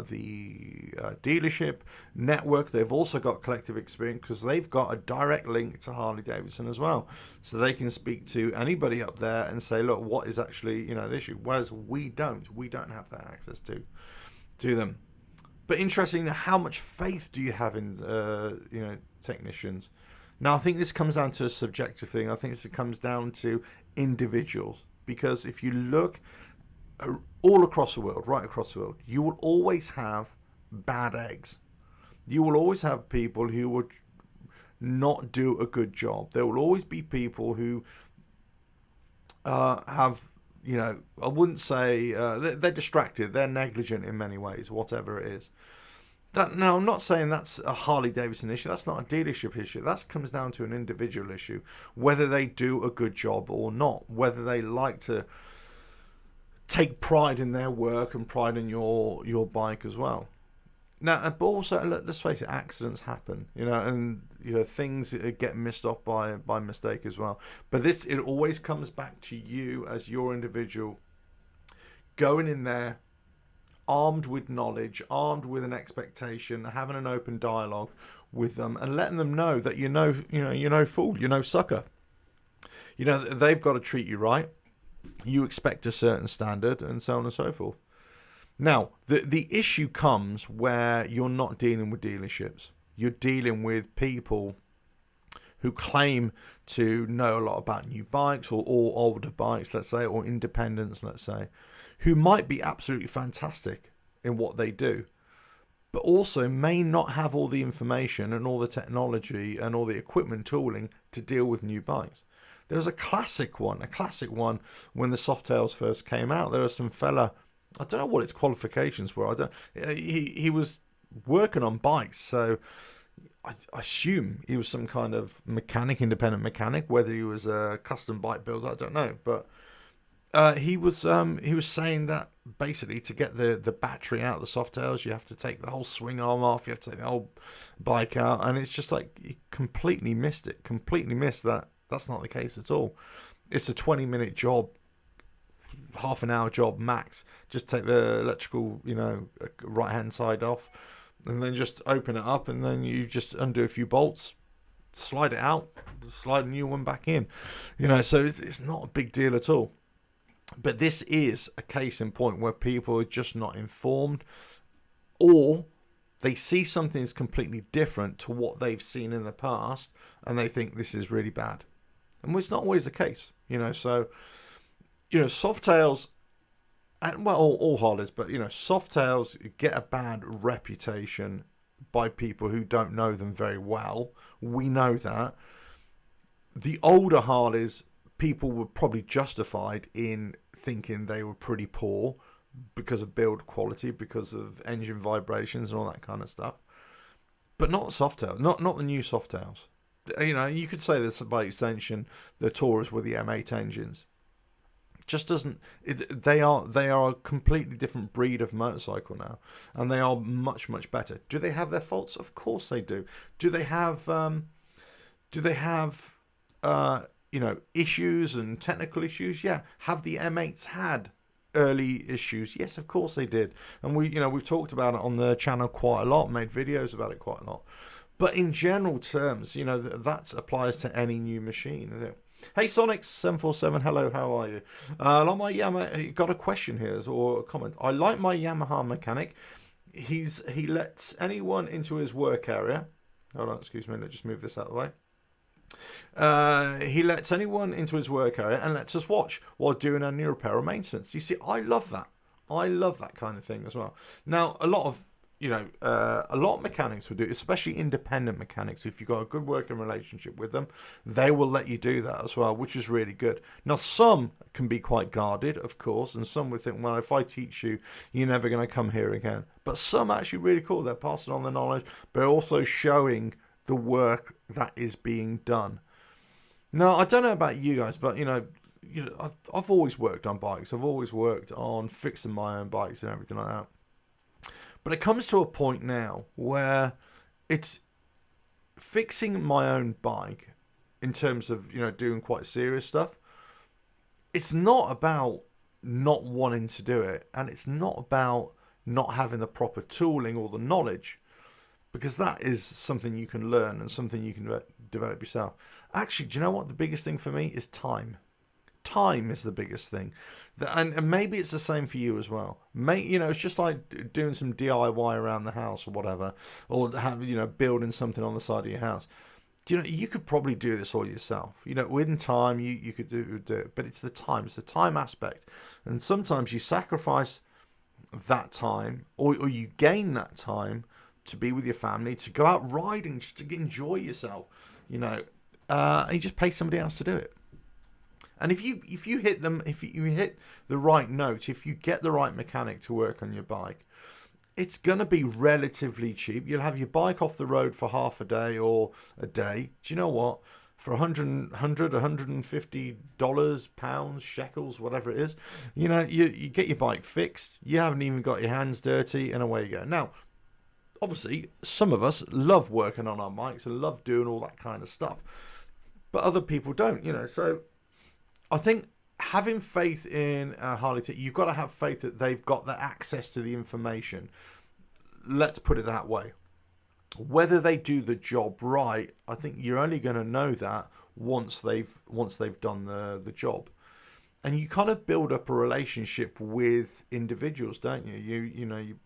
the dealership network. They've also got collective experience because they've got a direct link to Harley Davidson as well. So they can speak to anybody up there and say, look, what is actually, the issue? Whereas we don't have that access to them. But interesting, how much faith do you have in, technicians? Now, I think this comes down to a subjective thing. I think this comes down to individuals. Because if you look all across the world, right across the world, you will always have bad eggs. You will always have people who would not do a good job. There will always be people who have, I wouldn't say they're distracted, they're negligent in many ways, whatever it is. Now, I'm not saying that's a Harley Davidson issue. That's not a dealership issue. That comes down to an individual issue, whether they do a good job or not, whether they like to take pride in their work and pride in your bike as well. Now, but also, let's face it, accidents happen, and things get missed off by mistake as well. But it always comes back to you as your individual going in there, armed with knowledge, armed with an expectation, having an open dialogue with them, and letting them know that you're no fool, you're no sucker. They've got to treat you right. You expect a certain standard, and so on and so forth. Now, the issue comes where you're not dealing with dealerships. You're dealing with people who claim to know a lot about new bikes or older bikes, let's say, or independents, let's say, who might be absolutely fantastic in what they do, but also may not have all the information and all the technology and all the equipment tooling to deal with new bikes. There was a classic one when the Softails first came out. There was some fella, I don't know what its qualifications were. He was working on bikes, so I assume he was some kind of independent mechanic. Whether he was a custom bike builder, I don't know. But he was saying that basically to get the battery out of the Softails, you have to take the whole swing arm off. You have to take the whole bike out, and it's just like he completely missed it. Completely missed that. That's not the case at all. It's a 20-minute job, half an hour job max. Just take the electrical, right hand side off, and then just open it up, and then you just undo a few bolts, slide it out, slide a new one back in. So it's not a big deal at all. But this is a case in point where people are just not informed, or they see something that's completely different to what they've seen in the past, and they think this is really bad. And it's not always the case, So, Softails, and well, all Harleys, but Softails get a bad reputation by people who don't know them very well. We know that. The older Harleys, people were probably justified in thinking they were pretty poor because of build quality, because of engine vibrations and all that kind of stuff. But not the Softails, not the new Softails. You could say this by extension, the Taurus with the M8 engines. Just doesn't. They are a completely different breed of motorcycle now, and they are much better. Do they have their faults? Of course they do. Do they have issues and technical issues? Yeah. Have the M8s had early issues? Yes, of course they did. And we've talked about it on the channel quite a lot, made videos about it quite a lot. But in general terms, that applies to any new machine, isn't it? Hey Sonic747, hello, how are you? Like my Yamaha, got a question here or a comment. I like my Yamaha mechanic. He lets anyone into his work area. Hold on, excuse me, let's just move this out of the way. He lets anyone into his work area and lets us watch while doing any repair or maintenance. You see, I love that. I love that kind of thing as well. Now, a lot of mechanics will do, especially independent mechanics. If you've got a good working relationship with them, they will let you do that as well, which is really good. Now, some can be quite guarded, of course, and some would think, well, if I teach you, you're never going to come here again. But some are actually really cool. They're passing on the knowledge, but also showing the work that is being done. Now, I don't know about you guys, but I've always worked on bikes. I've always worked on fixing my own bikes and everything like that. But it comes to a point now where it's fixing my own bike in terms of, doing quite serious stuff. It's not about not wanting to do it. And it's not about not having the proper tooling or the knowledge, because that is something you can learn and something you can develop yourself. Actually, do you know what? The biggest thing for me is time. Time is the biggest thing, and maybe it's the same for you as well. It's just like doing some DIY around the house or whatever, or building something on the side of your house. Do you know, you could probably do this all yourself. You know, within time, you could do it, but it's the time aspect. And sometimes you sacrifice that time, or you gain that time to be with your family, to go out riding, just to enjoy yourself, you know, and you just pay somebody else to do it. And if you hit the right note, if you get the right mechanic to work on your bike, it's going to be relatively cheap. You'll have your bike off the road for half a day or a day. Do you know what? For $150, pounds, shekels, whatever it is, you know, you get your bike fixed. You haven't even got your hands dirty, and away you go. Now, obviously, some of us love working on our bikes and love doing all that kind of stuff, but other people don't, you know. So I think having faith in Harley, you've got to have faith that they've got the access to the information. Let's put it that way. Whether they do the job right, I think you're only going to know that once they've done the job. And you kind of build up a relationship with individuals, don't you?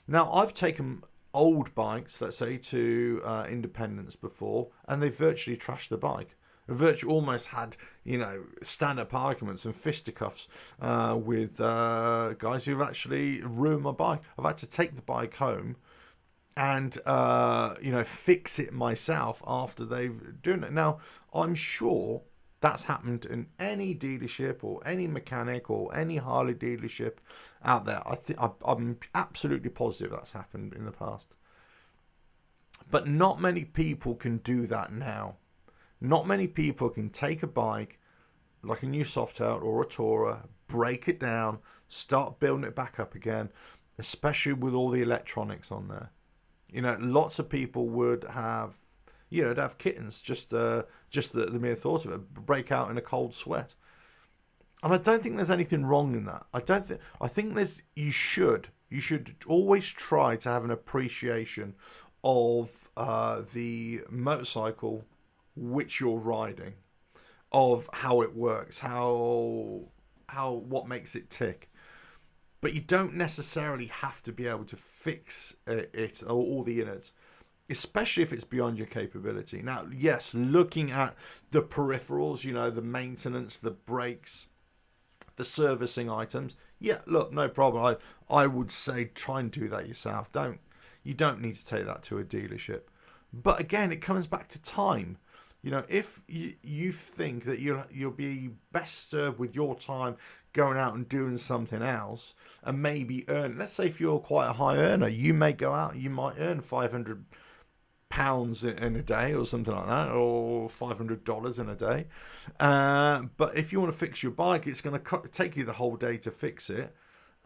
Now, I've taken old bikes, let's say, to Independence before, and they virtually trashed the bike. Virtually almost had, you know, stand-up arguments and fisticuffs with guys who've actually ruined my bike. I've had to take the bike home and, fix it myself after they've done it. Now, I'm sure that's happened in any dealership or any mechanic or any Harley dealership out there. I'm absolutely positive that's happened in the past. But not many people can do that now. Not many people can take a bike like a new Softail or a Tourer, break it down, start building it back up again, especially with all the electronics on there. You know, lots of people would have, you know, have kittens, just the mere thought of it, break out in a cold sweat. And I don't think there's anything wrong in that. I think you should always try to have an appreciation of the motorcycle which you're riding, of how it works, what makes it tick. But you don't necessarily have to be able to fix it or all the innards, especially if it's beyond your capability. Now, yes, looking at the peripherals, you know, the maintenance, the brakes, the servicing items, yeah, look, no problem. I would say try and do that yourself. You don't need to take that to a dealership. But again, it comes back to time. You know, if you think that you'll be best served with your time going out and doing something else and maybe earn, let's say if you're quite a high earner, you may go out, you might earn £500 in a day or something like that, or $500 in a day. But if you want to fix your bike, it's going to take you the whole day to fix it.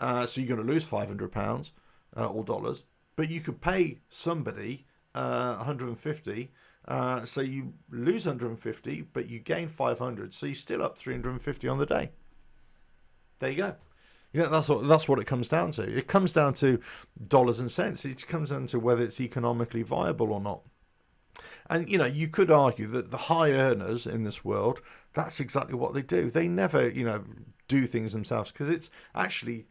So you're going to lose £500 or dollars. But you could pay somebody $150. So you lose 150, but you gain 500. So you're still up 350 on the day. There you go. You know, that's what it comes down to. It comes down to dollars and cents. It comes down to whether it's economically viable or not. And, you know, you could argue that the high earners in this world, that's exactly what they do. They never, you know, do things themselves because it's actually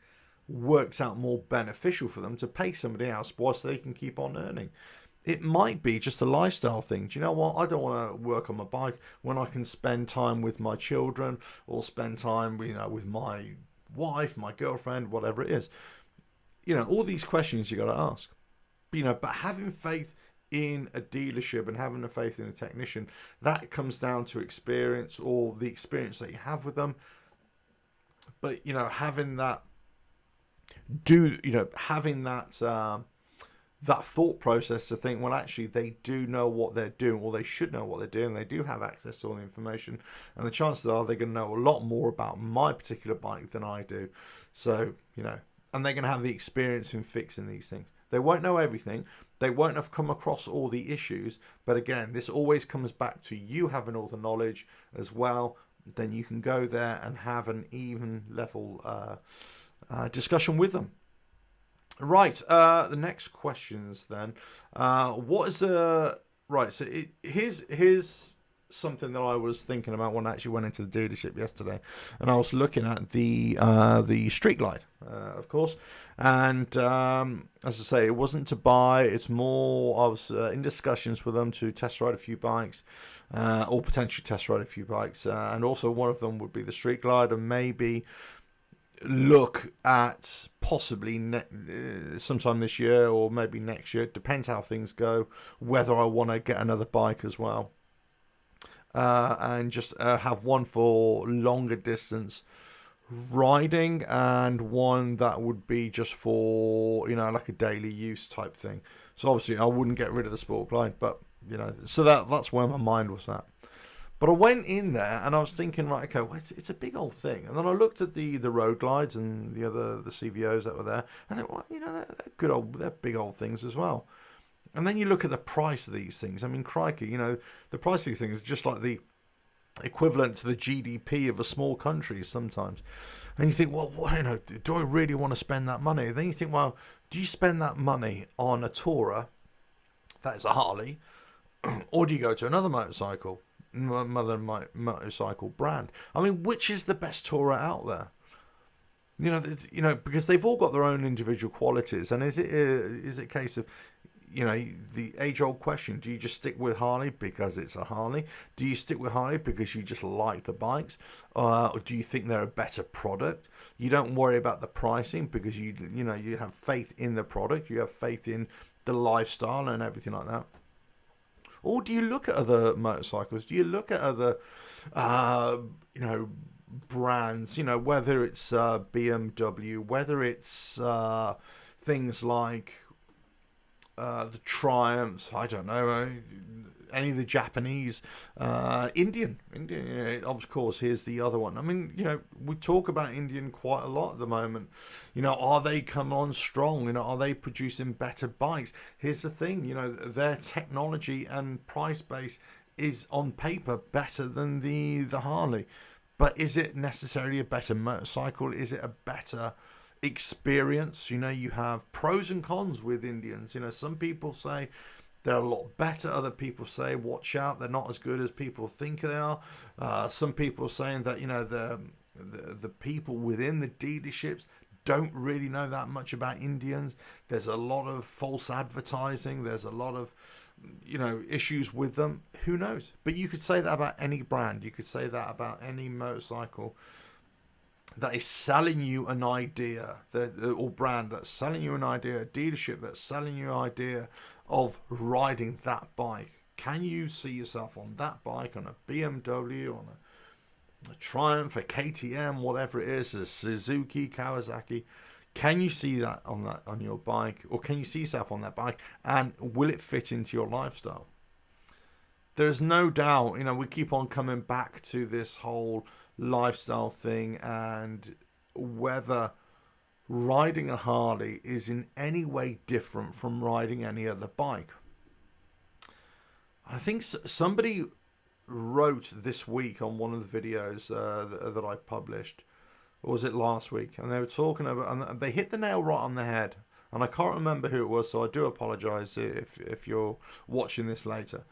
works out more beneficial for them to pay somebody else whilst they can keep on earning. It might be just a lifestyle thing. Do you know what? I don't want to work on my bike when I can spend time with my children or spend time, you know, with my wife, my girlfriend, whatever it is. You know, all these questions you got to ask. You know, but having faith in a dealership and having a faith in a technician, that comes down to experience or the experience that you have with them. But, you know, having that that thought process to think, well, actually, they do know what they're doing, or they should know what they're doing. They do have access to all the information, and the chances are they're going to know a lot more about my particular bike than I do. So, you know, and they're going to have the experience in fixing these things. They won't know everything. They won't have come across all the issues. But again, this always comes back to you having all the knowledge as well. Then you can go there and have an even level discussion with them. Right, the next questions then. What is right? So here's something that I was thinking about when I actually went into the dealership yesterday, and I was looking at the Street Glide, of course, and as I say, it wasn't to buy. It's more I was in discussions with them to test ride a few bikes, or potentially test ride a few bikes, and also one of them would be the Street Glide, and maybe look at possibly sometime this year or maybe next year. It depends how things go, whether I want to get another bike as well. And just have one for longer distance riding and one that would be just for, like a daily use type thing. So obviously I wouldn't get rid of the Sport Glide, but, so that's where my mind was at. But I went in there and I was thinking, right, okay, well, it's a big old thing. And then I looked at the road glides and the CVOs that were there. I thought, well, they're big old things as well. And then you look at the price of these things. I mean, crikey, the price of these things is just like the equivalent to the GDP of a small country sometimes. And you think, well, do I really want to spend that money? Then you think, well, do you spend that money on a Tourer, that is a Harley, or do you go to another motorcycle brand? I mean, which is the best Tourer out there? Because they've all got their own individual qualities. And is it a case of, the age-old question, do you just stick with Harley because it's a Harley? Do you stick with Harley because you just like the bikes? Or do you think they're a better product? You don't worry about the pricing because you have faith in the product. You have faith in the lifestyle and everything like that. Or do you look at other motorcycles? Do you look at other, brands? Whether it's BMW, whether it's things like the Triumphs, I don't know, any of the Japanese, Indian, of course. Here's the other one. I mean, we talk about Indian quite a lot at the moment. Are they coming on strong? Are they producing better bikes? Here's the thing, their technology and price base is on paper better than the Harley, but is it necessarily a better motorcycle? Is it a better experience? You have pros and cons with Indians. Some people say they're a lot better, other people say watch out, they're not as good as people think they are. Some people are saying that the people within the dealerships don't really know that much about Indians. There's a lot of false advertising, there's a lot of issues with them. Who knows? But you could say that about any brand, you could say that about any motorcycle that is selling you an idea, or brand that's selling you an idea, a dealership that's selling you an idea of riding that bike. Can you see yourself on that bike, on a BMW, on a Triumph, a KTM, whatever it is, a Suzuki, Kawasaki? Can you see that on your bike, or can you see yourself on that bike, and will it fit into your lifestyle? There's no doubt, we keep on coming back to this whole lifestyle thing and whether riding a Harley is in any way different from riding any other bike. I think somebody wrote this week on one of the videos that I published, or was it last week, and they were talking about, and they hit the nail right on the head, and I can't remember who it was, so I do apologize if you're watching this later.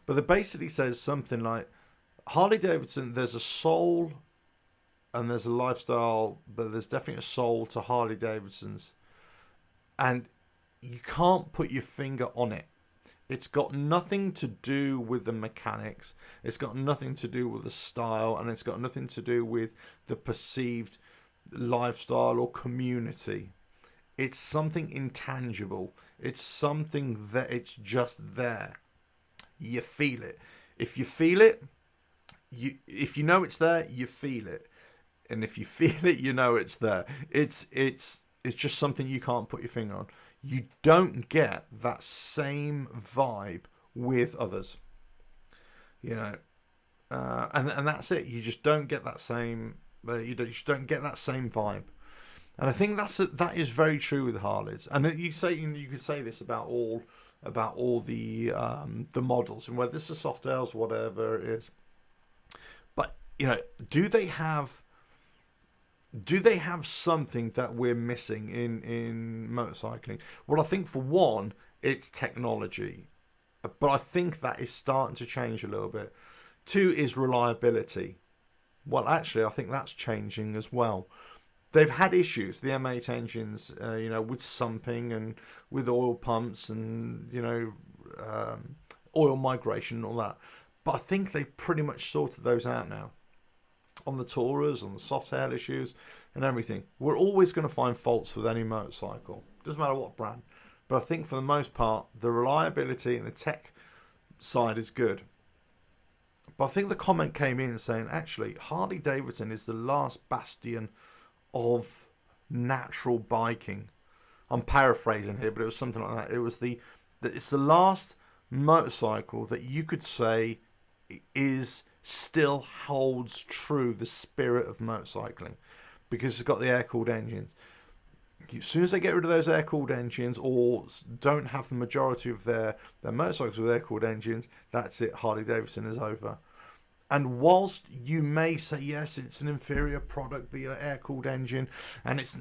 But it basically says something like, Harley Davidson, there's a soul and there's a lifestyle, but there's definitely a soul to Harley Davidson's. And you can't put your finger on it. It's got nothing to do with the mechanics. It's got nothing to do with the style, and it's got nothing to do with the perceived lifestyle or community. It's something intangible. It's something that it's just there. You feel it. If you feel it, if you know it's there, you feel it, and if you feel it, you know it's there. It's just something you can't put your finger on. You don't get that same vibe with others, and that's it. You just don't get that same. You just don't get that same vibe, and I think that is very true with Harleys. And you could say this about all the models, and whether this is Softails, whatever it is. But do they have something that we're missing in motorcycling? Well, I think for one, it's technology. but I think that is starting to change a little bit. 2 is reliability. Well, actually, I think that's changing as well. They've had issues, the M8 engines, with sumping and with oil pumps and, oil migration and all that. But I think they've pretty much sorted those out now. On the Taurus, on the soft tail issues and everything. We're always going to find faults with any motorcycle. Doesn't matter what brand. But I think for the most part, the reliability and the tech side is good. But I think the comment came in saying, actually, Harley Davidson is the last bastion of natural biking. I'm paraphrasing here, but it was something like that. It was it's the last motorcycle that you could say still holds true the spirit of motorcycling, because it's got the air-cooled engines. As soon as they get rid of those air-cooled engines, or don't have the majority of their motorcycles with air-cooled engines, that's it. Harley Davidson is over. And whilst you may say, yes, it's an inferior product, the air-cooled engine, and it's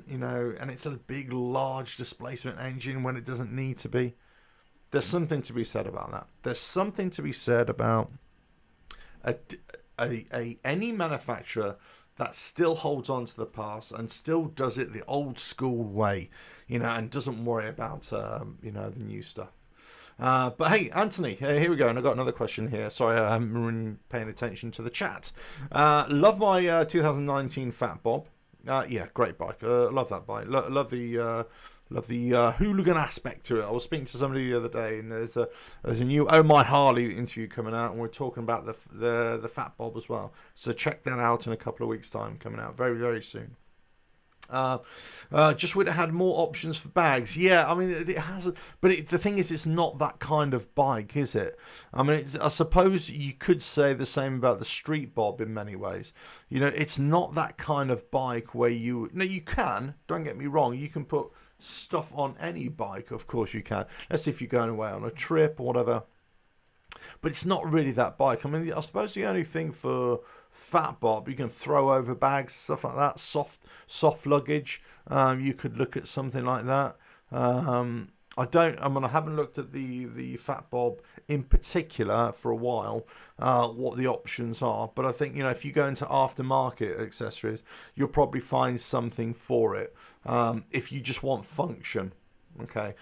a big, large displacement engine when it doesn't need to be, there's something to be said about that. There's something to be said about any manufacturer that still holds on to the past and still does it the old school way, and doesn't worry about the new stuff. But hey, Anthony, here we go. And I've got another question here. Sorry, I haven't been paying attention to the chat. Love my 2019 Fat Bob. Yeah, great bike. Love that bike. Love the hooligan aspect to it. I was speaking to somebody the other day, and there's a new Oh My Harley interview coming out, and we're talking about the Fat Bob as well. So check that out in a couple of weeks' time, coming out very, very soon. Just would have had more options for bags. Yeah, I mean, it has, but the thing is, it's not that kind of bike, is it? I mean, I suppose you could say the same about the Street Bob in many ways. It's not that kind of bike where you can, don't get me wrong, you can put stuff on any bike, of course you can. Let's say if you're going away on a trip or whatever. But it's not really that bike. I mean, I suppose the only thing for Fat Bob, you can throw over bags, stuff like that, soft luggage. You could look at something like that. I haven't looked at the Fat Bob in particular for a while, what the options are. But I think, if you go into aftermarket accessories, you'll probably find something for it. If you just want function, okay.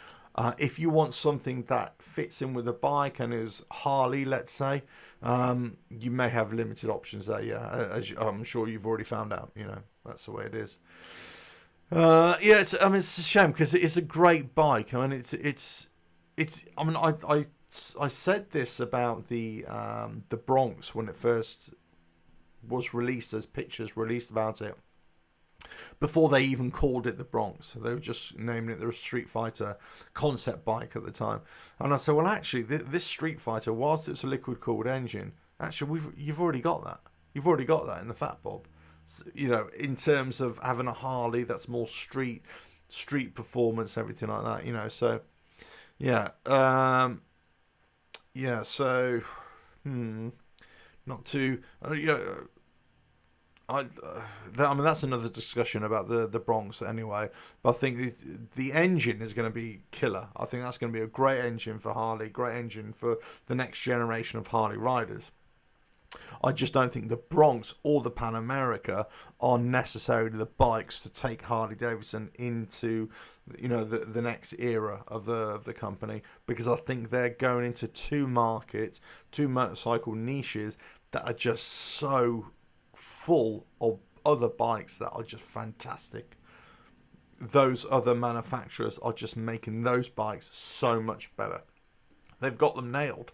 If you want something that fits in with a bike and is Harley, let's say, you may have limited options there. Yeah, I'm sure you've already found out. That's the way it is. It's a shame because it is a great bike. I mean, I said this about the Bronx when it first was released, as pictures released about it. Before they even called it the Bronx, they were just naming it the Street Fighter concept bike at the time. And I said, well, actually, this Street Fighter, whilst it's a liquid-cooled engine, actually, you've already got that. You've already got that in the Fat Bob. So, in terms of having a Harley that's more street performance, everything like that. So, yeah, So, not too, I mean, that's another discussion about the Bronx anyway. But I think the engine is going to be killer. I think that's going to be a great engine for Harley, great engine for the next generation of Harley riders. I just don't think the Bronx or the Pan America are necessarily the bikes to take Harley Davidson into, the next era of the company, because I think they're going into two markets, two motorcycle niches that are just so full of other bikes that are just fantastic. Those other manufacturers are just making those bikes so much better. They've got them nailed.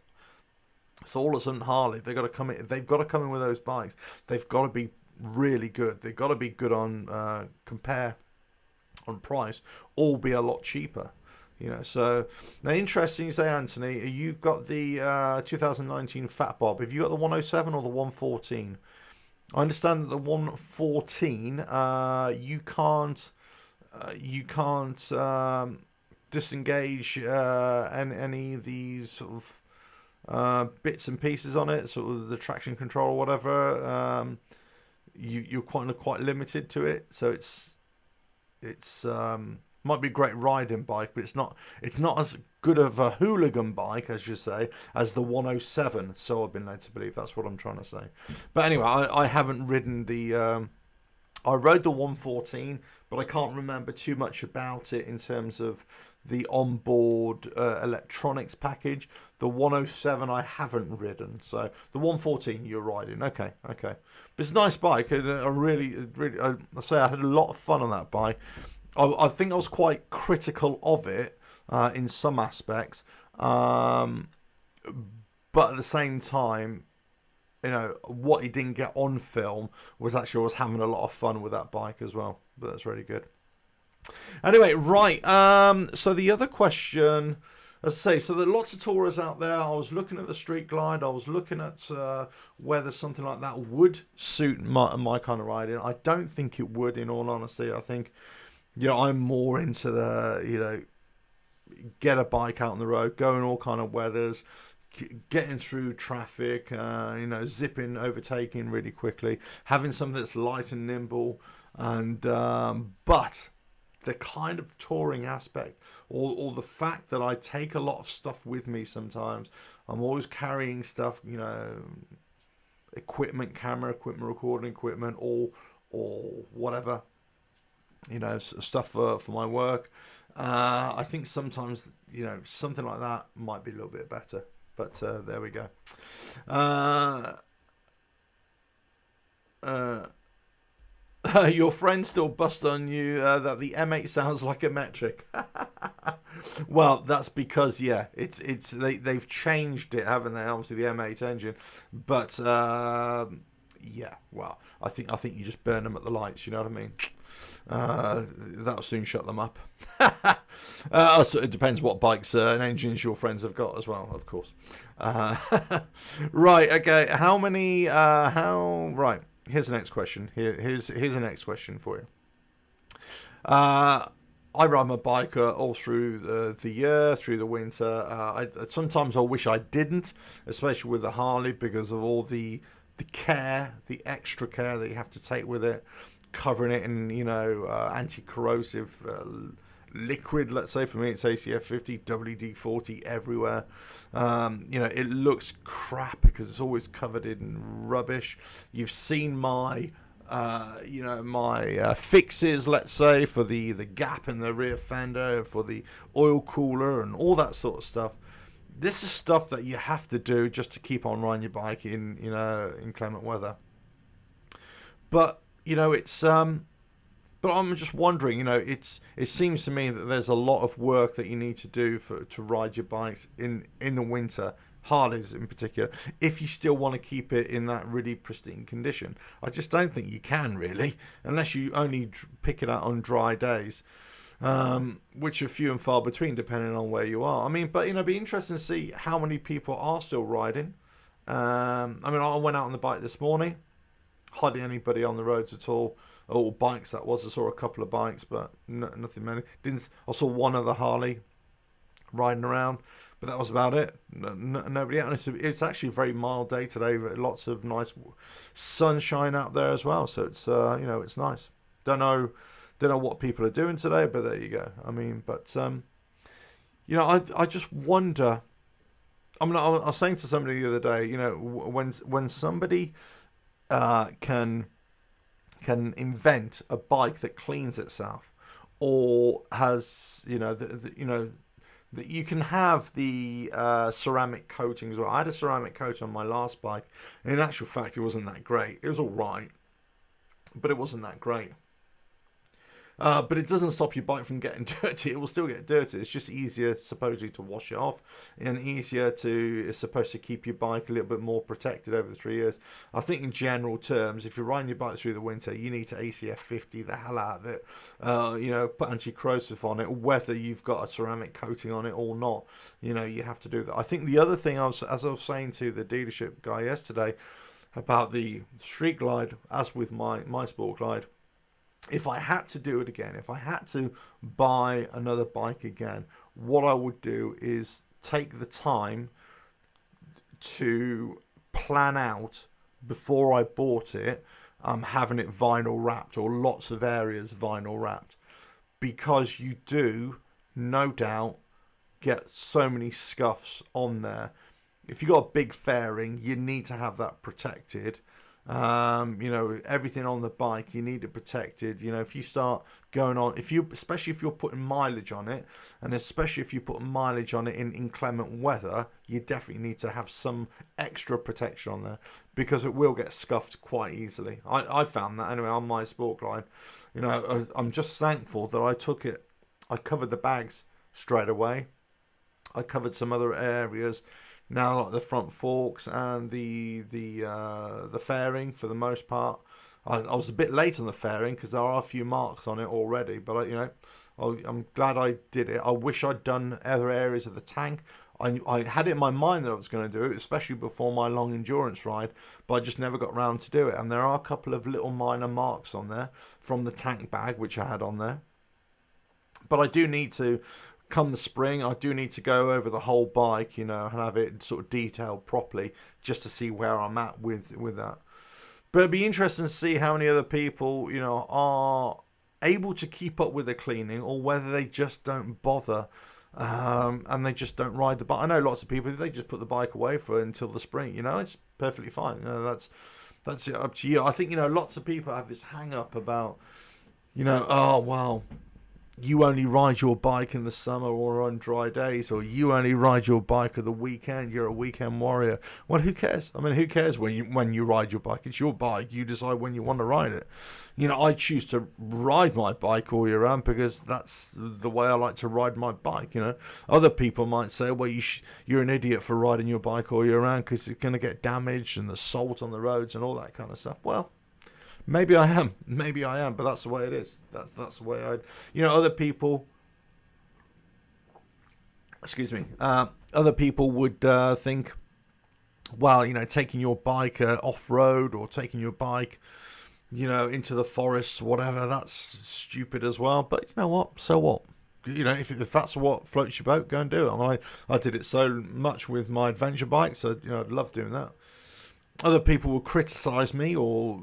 So all of a sudden, Harley, they've got to come in with those bikes. They've got to be really good. They've got to be good on compare on price, or be a lot cheaper. So now interesting you say, Anthony, you've got the 2019 Fat Bob. Have you got the 107 or the 114? I understand that the 114, you can't disengage any of these sort of bits and pieces on it, sort of the traction control or whatever. You're quite limited to it, so it's Might be a great riding bike, but it's not as good of a hooligan bike, as you say, as the 107. So I've been led to believe. That's what I'm trying to say. But anyway, I haven't ridden the. I rode the 114, but I can't remember too much about it in terms of the onboard electronics package. The 107 I haven't ridden, so the 114 you're riding. Okay. But it's a nice bike. I say I had a lot of fun on that bike. I think I was quite critical of it in some aspects, but at the same time, what he didn't get on film was actually I was having a lot of fun with that bike as well. But that's really good. Anyway, right. So the other question, as I say, so there are lots of tourers out there. I was looking at the Street Glide. I was looking at whether something like that would suit my kind of riding. I don't think it would, in all honesty. I think, I'm more into the, get a bike out on the road, go in all kind of weathers, getting through traffic, zipping, overtaking really quickly, having something that's light and nimble, and but the kind of touring aspect, or the fact that I take a lot of stuff with me sometimes. I'm always carrying stuff, equipment, camera equipment, recording equipment, or whatever, stuff for my work. I think sometimes, something like that might be a little bit better. But there we go. Your friend still bust on you that the M8 sounds like a metric. Well, that's because they've changed it, haven't they? Obviously the M8 engine, but well, I think you just burn them at the lights. You know what I mean? That'll soon shut them up. So it depends what bikes and engines your friends have got as well, of course. Right, okay. How many? Right. Here's the next question. Here's the next question for you. I ride my bike all through the year, through the winter. Sometimes I wish I didn't, especially with the Harley, because of all the care, the extra care that you have to take with it, covering it in anti-corrosive liquid. Let's say for me it's ACF 50, WD-40 everywhere. It looks crap because it's always covered in rubbish. You've seen my fixes, let's say, for the gap in the rear fender, for the oil cooler and all that sort of stuff. This is stuff that you have to do just to keep on riding your bike in inclement weather. But but I'm just wondering, it seems to me that there's a lot of work that you need to do to ride your bikes in the winter, Harleys in particular, if you still want to keep it in that really pristine condition. I just don't think you can, really, unless you only pick it out on dry days, which are few and far between depending on where you are. I mean, but it'd be interesting to see how many people are still riding. I went out on the bike this morning. Hardly anybody on the roads at all, or bikes that was. I saw a couple of bikes, but nothing many. I saw one other Harley riding around, but that was about it. Nobody out. It's actually a very mild day today. Lots of nice sunshine out there as well. So it's it's nice. Don't know what people are doing today, but there you go. I mean, but I just wonder. I was saying to somebody the other day, when somebody can invent a bike that cleans itself, or has that you can have the ceramic coating as well. I had a ceramic coat on my last bike, and in actual fact it wasn't that great. It was all right, but it wasn't that great. But it doesn't stop your bike from getting dirty. It will still get dirty. It's just easier, supposedly, to wash it off, and it's supposed to keep your bike a little bit more protected over the 3 years. I think in general terms, if you're riding your bike through the winter, you need to ACF 50 the hell out of it. Put anti-corrosive on it, whether you've got a ceramic coating on it or not. You have to do that. I think the other thing, as I was saying to the dealership guy yesterday about the Street Glide, as with my Sport Glide, if I had to do it again, if I had to buy another bike again, what I would do is take the time to plan out before I bought it, having it vinyl wrapped, or lots of areas vinyl wrapped. because you do, no doubt, get so many scuffs on there. If you've got a big fairing, you need to have that protected. Everything on the bike, you need it protected. If you start going on, especially if you're putting mileage on it, and especially if you put mileage on it in inclement weather, you definitely need to have some extra protection on there, because it will get scuffed quite easily. I found that anyway on my sport glide. I'm just thankful that I covered the bags straight away. I covered some other areas. Now, like the front forks and the fairing, for the most part, I was a bit late on the fairing because there are a few marks on it already. But I'm glad I did it. I wish I'd done other areas of the tank. I had it in my mind that I was going to do it, especially before my long endurance ride, but I just never got around to do it. And there are a couple of little minor marks on there from the tank bag which I had on there. But I do need to. Come the spring, I do need to go over the whole bike, and have it sort of detailed properly, just to see where I'm at with that. But it'd be interesting to see how many other people, are able to keep up with the cleaning, or whether they just don't bother, and they just don't ride the bike. I know lots of people, they just put the bike away until the spring. It's perfectly fine. That's it, up to you. I think lots of people have this hang up about, oh well, you only ride your bike in the summer or on dry days, or you only ride your bike at the weekend. You're a weekend warrior. Well, who cares? I mean, who cares when you ride your bike? It's your bike. You decide when you want to ride it. I choose to ride my bike all year round because that's the way I like to ride my bike. Other people might say, well, you're an idiot for riding your bike all year round because it's going to get damaged and the salt on the roads and all that kind of stuff. Well, maybe I am, but that's the way it is. That's the way other people, other people would think, well, taking your bike off-road or taking your bike, into the forests, whatever, that's stupid as well. But you know what? So what? If that's what floats your boat, go and do it. I mean, I did it so much with my adventure bike, so, I'd love doing that. Other people will criticize me or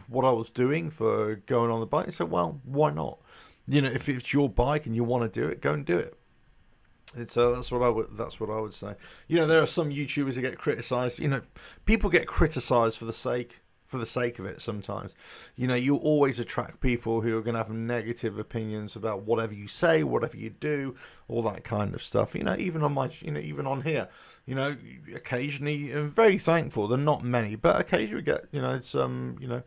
what I was doing for going on the bike. So, well, why not? If it's your bike and you want to do it, go and do it. That's what I would say. There are some YouTubers who get criticised. People get criticised for the sake of it sometimes. You always attract people who are going to have negative opinions about whatever you say, whatever you do, all that kind of stuff. Even on even on here, occasionally, I'm very thankful. They're not many, but occasionally we get, some,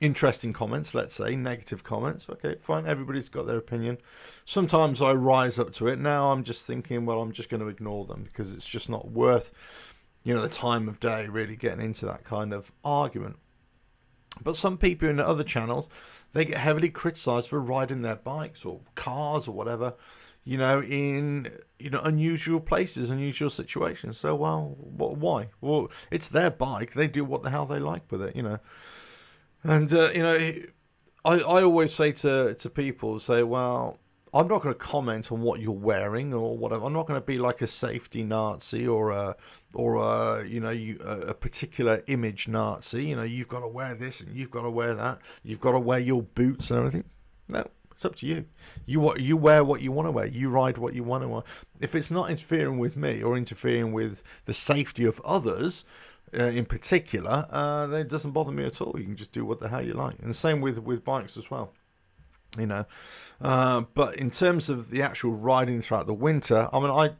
interesting comments, let's say, negative comments. Okay, fine. Everybody's got their opinion. Sometimes I rise up to it. Now I'm just thinking, well, I'm just going to ignore them because it's just not worth, the time of day really getting into that kind of argument. But some people in other channels, they get heavily criticised for riding their bikes or cars or whatever, in unusual places, unusual situations. So, well, why? Well, it's their bike. They do what the hell they like with it, And I always say to people, well, I'm not going to comment on what you're wearing or whatever. I'm not going to be like a safety Nazi or a particular image Nazi. You've got to wear this and you've got to wear that. You've got to wear your boots and everything. No, it's up to you. You wear what you want to wear. You ride what you want to wear. If it's not interfering with me or interfering with the safety of others, in particular, then it doesn't bother me at all. You can just do what the hell you like. And the same with bikes as well. But in terms of the actual riding throughout the winter, I mean,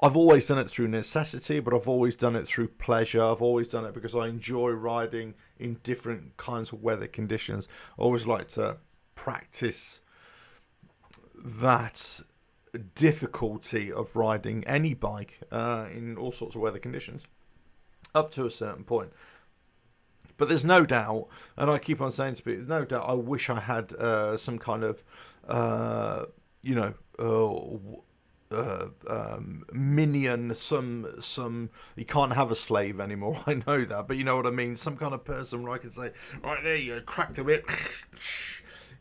I've always done it through necessity, but I've always done it through pleasure. I've always done it because I enjoy riding in different kinds of weather conditions. I always like to practice that difficulty of riding any bike in all sorts of weather conditions up to a certain point. But there's no doubt, and I keep on saying to people, no doubt, I wish I had some kind of, minion, some. You can't have a slave anymore. I know that, but you know what I mean. Some kind of person where I can say, right there, you go, crack the whip.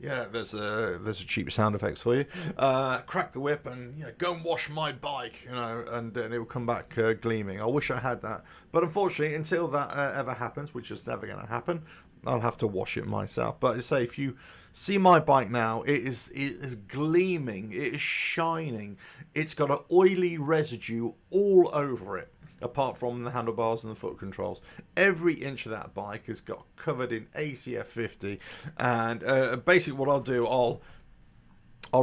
Yeah, there's a cheap sound effects for you. Crack the whip and go and wash my bike, and it will come back gleaming. I wish I had that, but unfortunately, until that ever happens, which is never going to happen, I'll have to wash it myself. But I say, if you see my bike now, it is gleaming, it is shining, it's got an oily residue all over it, apart from the handlebars and the foot controls. Every inch of that bike has got covered in ACF 50, and basically what I'll do, I'll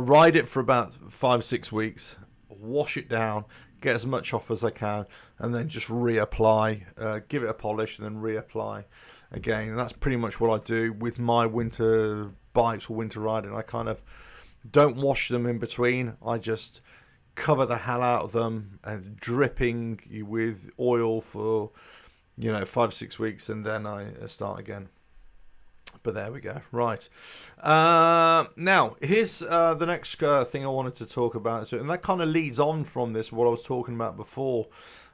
ride it for about 5-6 weeks, wash it down, get as much off as I can, and then just reapply, give it a polish, and then reapply again. And that's pretty much what I do with my winter bikes or winter riding. I kind of don't wash them in between. I just cover the hell out of them and dripping with oil for 5-6 weeks, and then I start again. But there we go. Right. Now, here's the next thing I wanted to talk about. And that kind of leads on from this, what I was talking about before,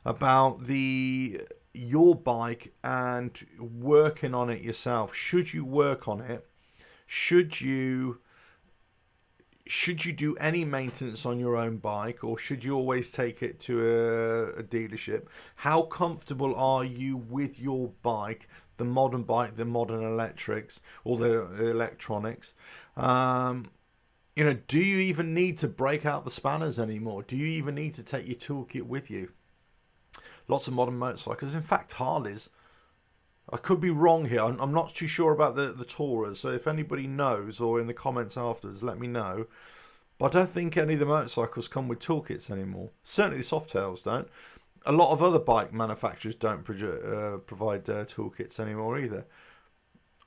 about your bike and working on it yourself. Should you work on it? Should you do any maintenance on your own bike, or should you always take it to a dealership? How comfortable are you with your bike? The modern bike, the modern electrics, or the electronics. Do you even need to break out the spanners anymore? Do you even need to take your toolkit with you? Lots of modern motorcycles, in fact Harleys, I could be wrong here, I'm not too sure about the Taurus, so if anybody knows, or in the comments afterwards, let me know. But I don't think any of the motorcycles come with toolkits anymore. Certainly the Softails don't. A lot of other bike manufacturers don't provide toolkits anymore either.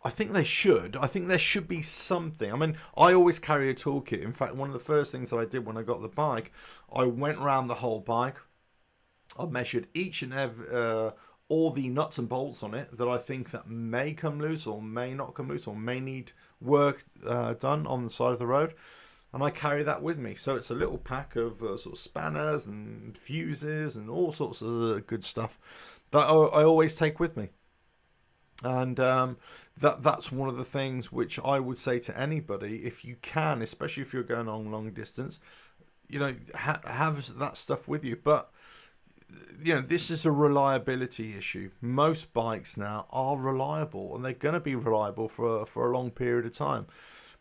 I think they should. I think there should be something. I mean, I always carry a toolkit. In fact, one of the first things that I did when I got the bike, I went around the whole bike. I measured each and every all the nuts and bolts on it that I think that may come loose or may not come loose or may need work done on the side of the road. And I carry that with me. So it's a little pack of sort of spanners and fuses and all sorts of good stuff that I always take with me. And that's one of the things which I would say to anybody, if you can, especially if you're going on long distance, have that stuff with you. But this is a reliability issue. Most bikes now are reliable, and they're going to be reliable for a long period of time.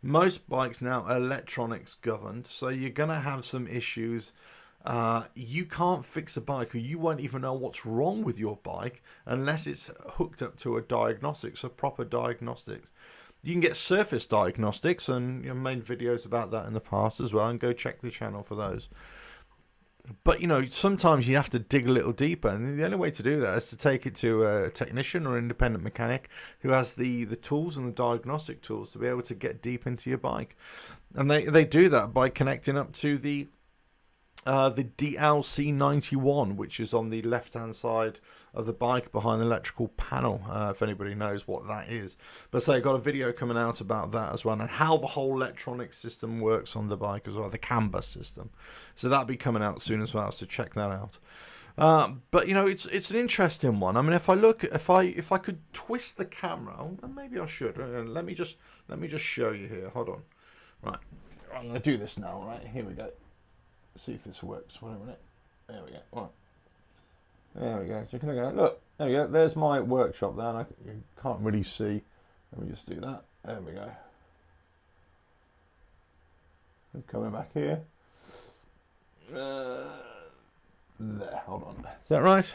Most bikes now are electronics governed, so you're going to have some issues. You can't fix a bike, or you won't even know what's wrong with your bike unless it's hooked up to a diagnostics, a proper diagnostics. You can get surface diagnostics, and I've made videos about that in the past as well, and go check the channel for those. But sometimes you have to dig a little deeper, and the only way to do that is to take it to a technician or independent mechanic who has the tools and the diagnostic tools to be able to get deep into your bike. And they do that by connecting up to the DLC91, which is on the left hand side of the bike behind the electrical panel, if anybody knows what that is. But say, I've got a video coming out about that as well, and how the whole electronic system works on the bike as well, the CAN bus system. So that'll be coming out soon as well, so check that out. But it's an interesting one. I mean, if I could twist the camera, maybe I should. Let me just show you here. Hold on. Right, I'm going to do this now. Right, here we go. See if this works. Wait a minute. There we go. Right. There we go. So can I go? Look. There we go. There's my workshop there. And you can't really see. Let me just do that. There we go. I'm coming back here. There. Hold on. Is that right?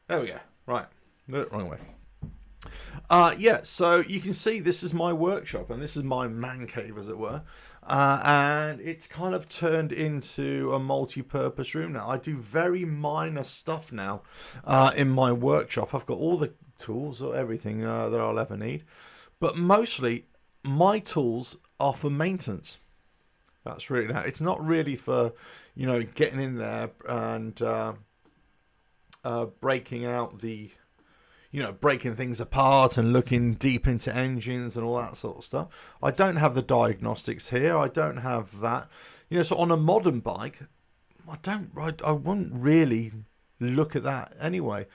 There we go. Right. Wrong way. So you can see this is my workshop, and this is my man cave, as it were, and it's kind of turned into a multi-purpose room now. I do very minor stuff now in my workshop. I've got all the tools or everything that I'll ever need, but mostly my tools are for maintenance. That's really now. It's not really for getting in there and breaking out the breaking things apart and looking deep into engines and all that sort of stuff. I don't have the diagnostics here. I don't have that. So on a modern bike, I wouldn't really look at that anyway.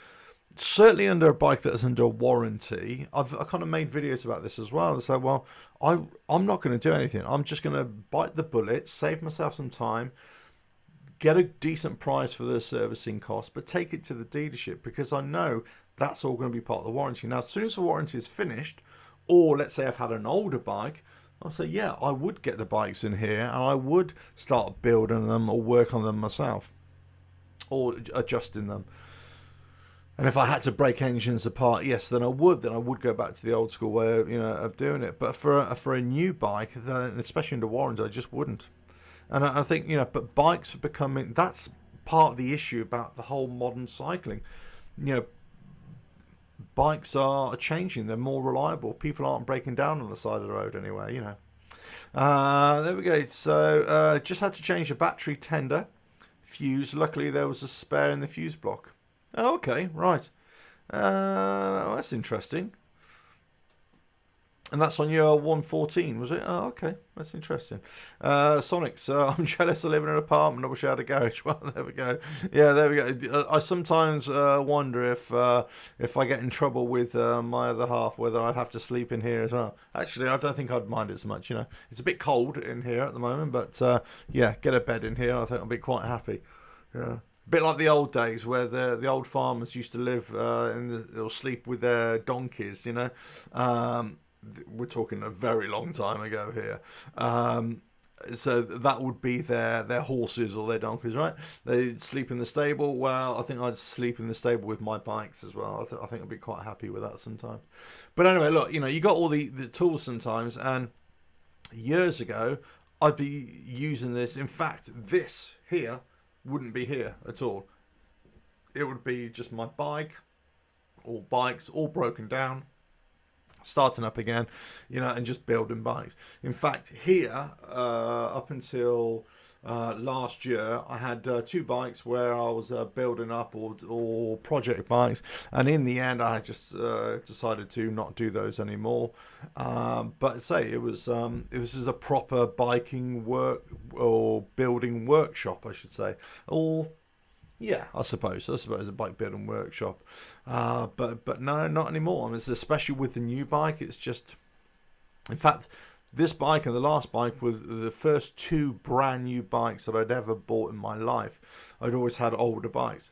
Certainly under a bike that is under warranty. I kind of made videos about this as well. So, well, I'm not going to do anything. I'm just going to bite the bullet, save myself some time, get a decent price for the servicing cost, but take it to the dealership, because I know that's all going to be part of the warranty. Now, as soon as the warranty is finished, or let's say I've had an older bike, I'll say, yeah, I would get the bikes in here and I would start building them or work on them myself or adjusting them. And if I had to break engines apart, yes, then I would go back to the old school way of, of doing it. But for a new bike, then, especially under warranty, I just wouldn't. And I think, but bikes are becoming, that's part of the issue about the whole modern cycling. Bikes are changing. They're more reliable. People aren't breaking down on the side of the road anyway, There we go. So just had to change the battery tender fuse. Luckily, there was a spare in the fuse block. Oh, okay, right. That's interesting. And that's on your 114, was it? Oh, okay. That's interesting. Sonics, I'm jealous I live in an apartment. I wish I had a garage. Well, there we go. Yeah, there we go. I sometimes wonder if I get in trouble with my other half, whether I'd have to sleep in here as well. Actually, I don't think I'd mind as much, It's a bit cold in here at the moment, but yeah, get a bed in here. I think I'll be quite happy. Yeah. A bit like the old days where the old farmers used to live or sleep with their donkeys, We're talking a very long time ago here. So that would be their horses or their donkeys, right? They'd sleep in the stable. Well, I think I'd sleep in the stable with my bikes as well. I think I'd be quite happy with that sometimes. But anyway, look, you got all the tools sometimes. And years ago, I'd be using this. In fact, this here wouldn't be here at all. It would be just my bike, all bikes, all broken down, starting up again, and just building bikes. In fact, here, up until last year, I had 2 bikes where I was building up or project bikes, and in the end, I just decided to not do those anymore. But say it was this is a proper biking work or building workshop, I should say, or yeah, I suppose a bike building workshop, but no, not anymore. I mean, especially with the new bike, it's just, in fact, this bike and the last bike were the first 2 brand new bikes that I'd ever bought in my life. I'd always had older bikes.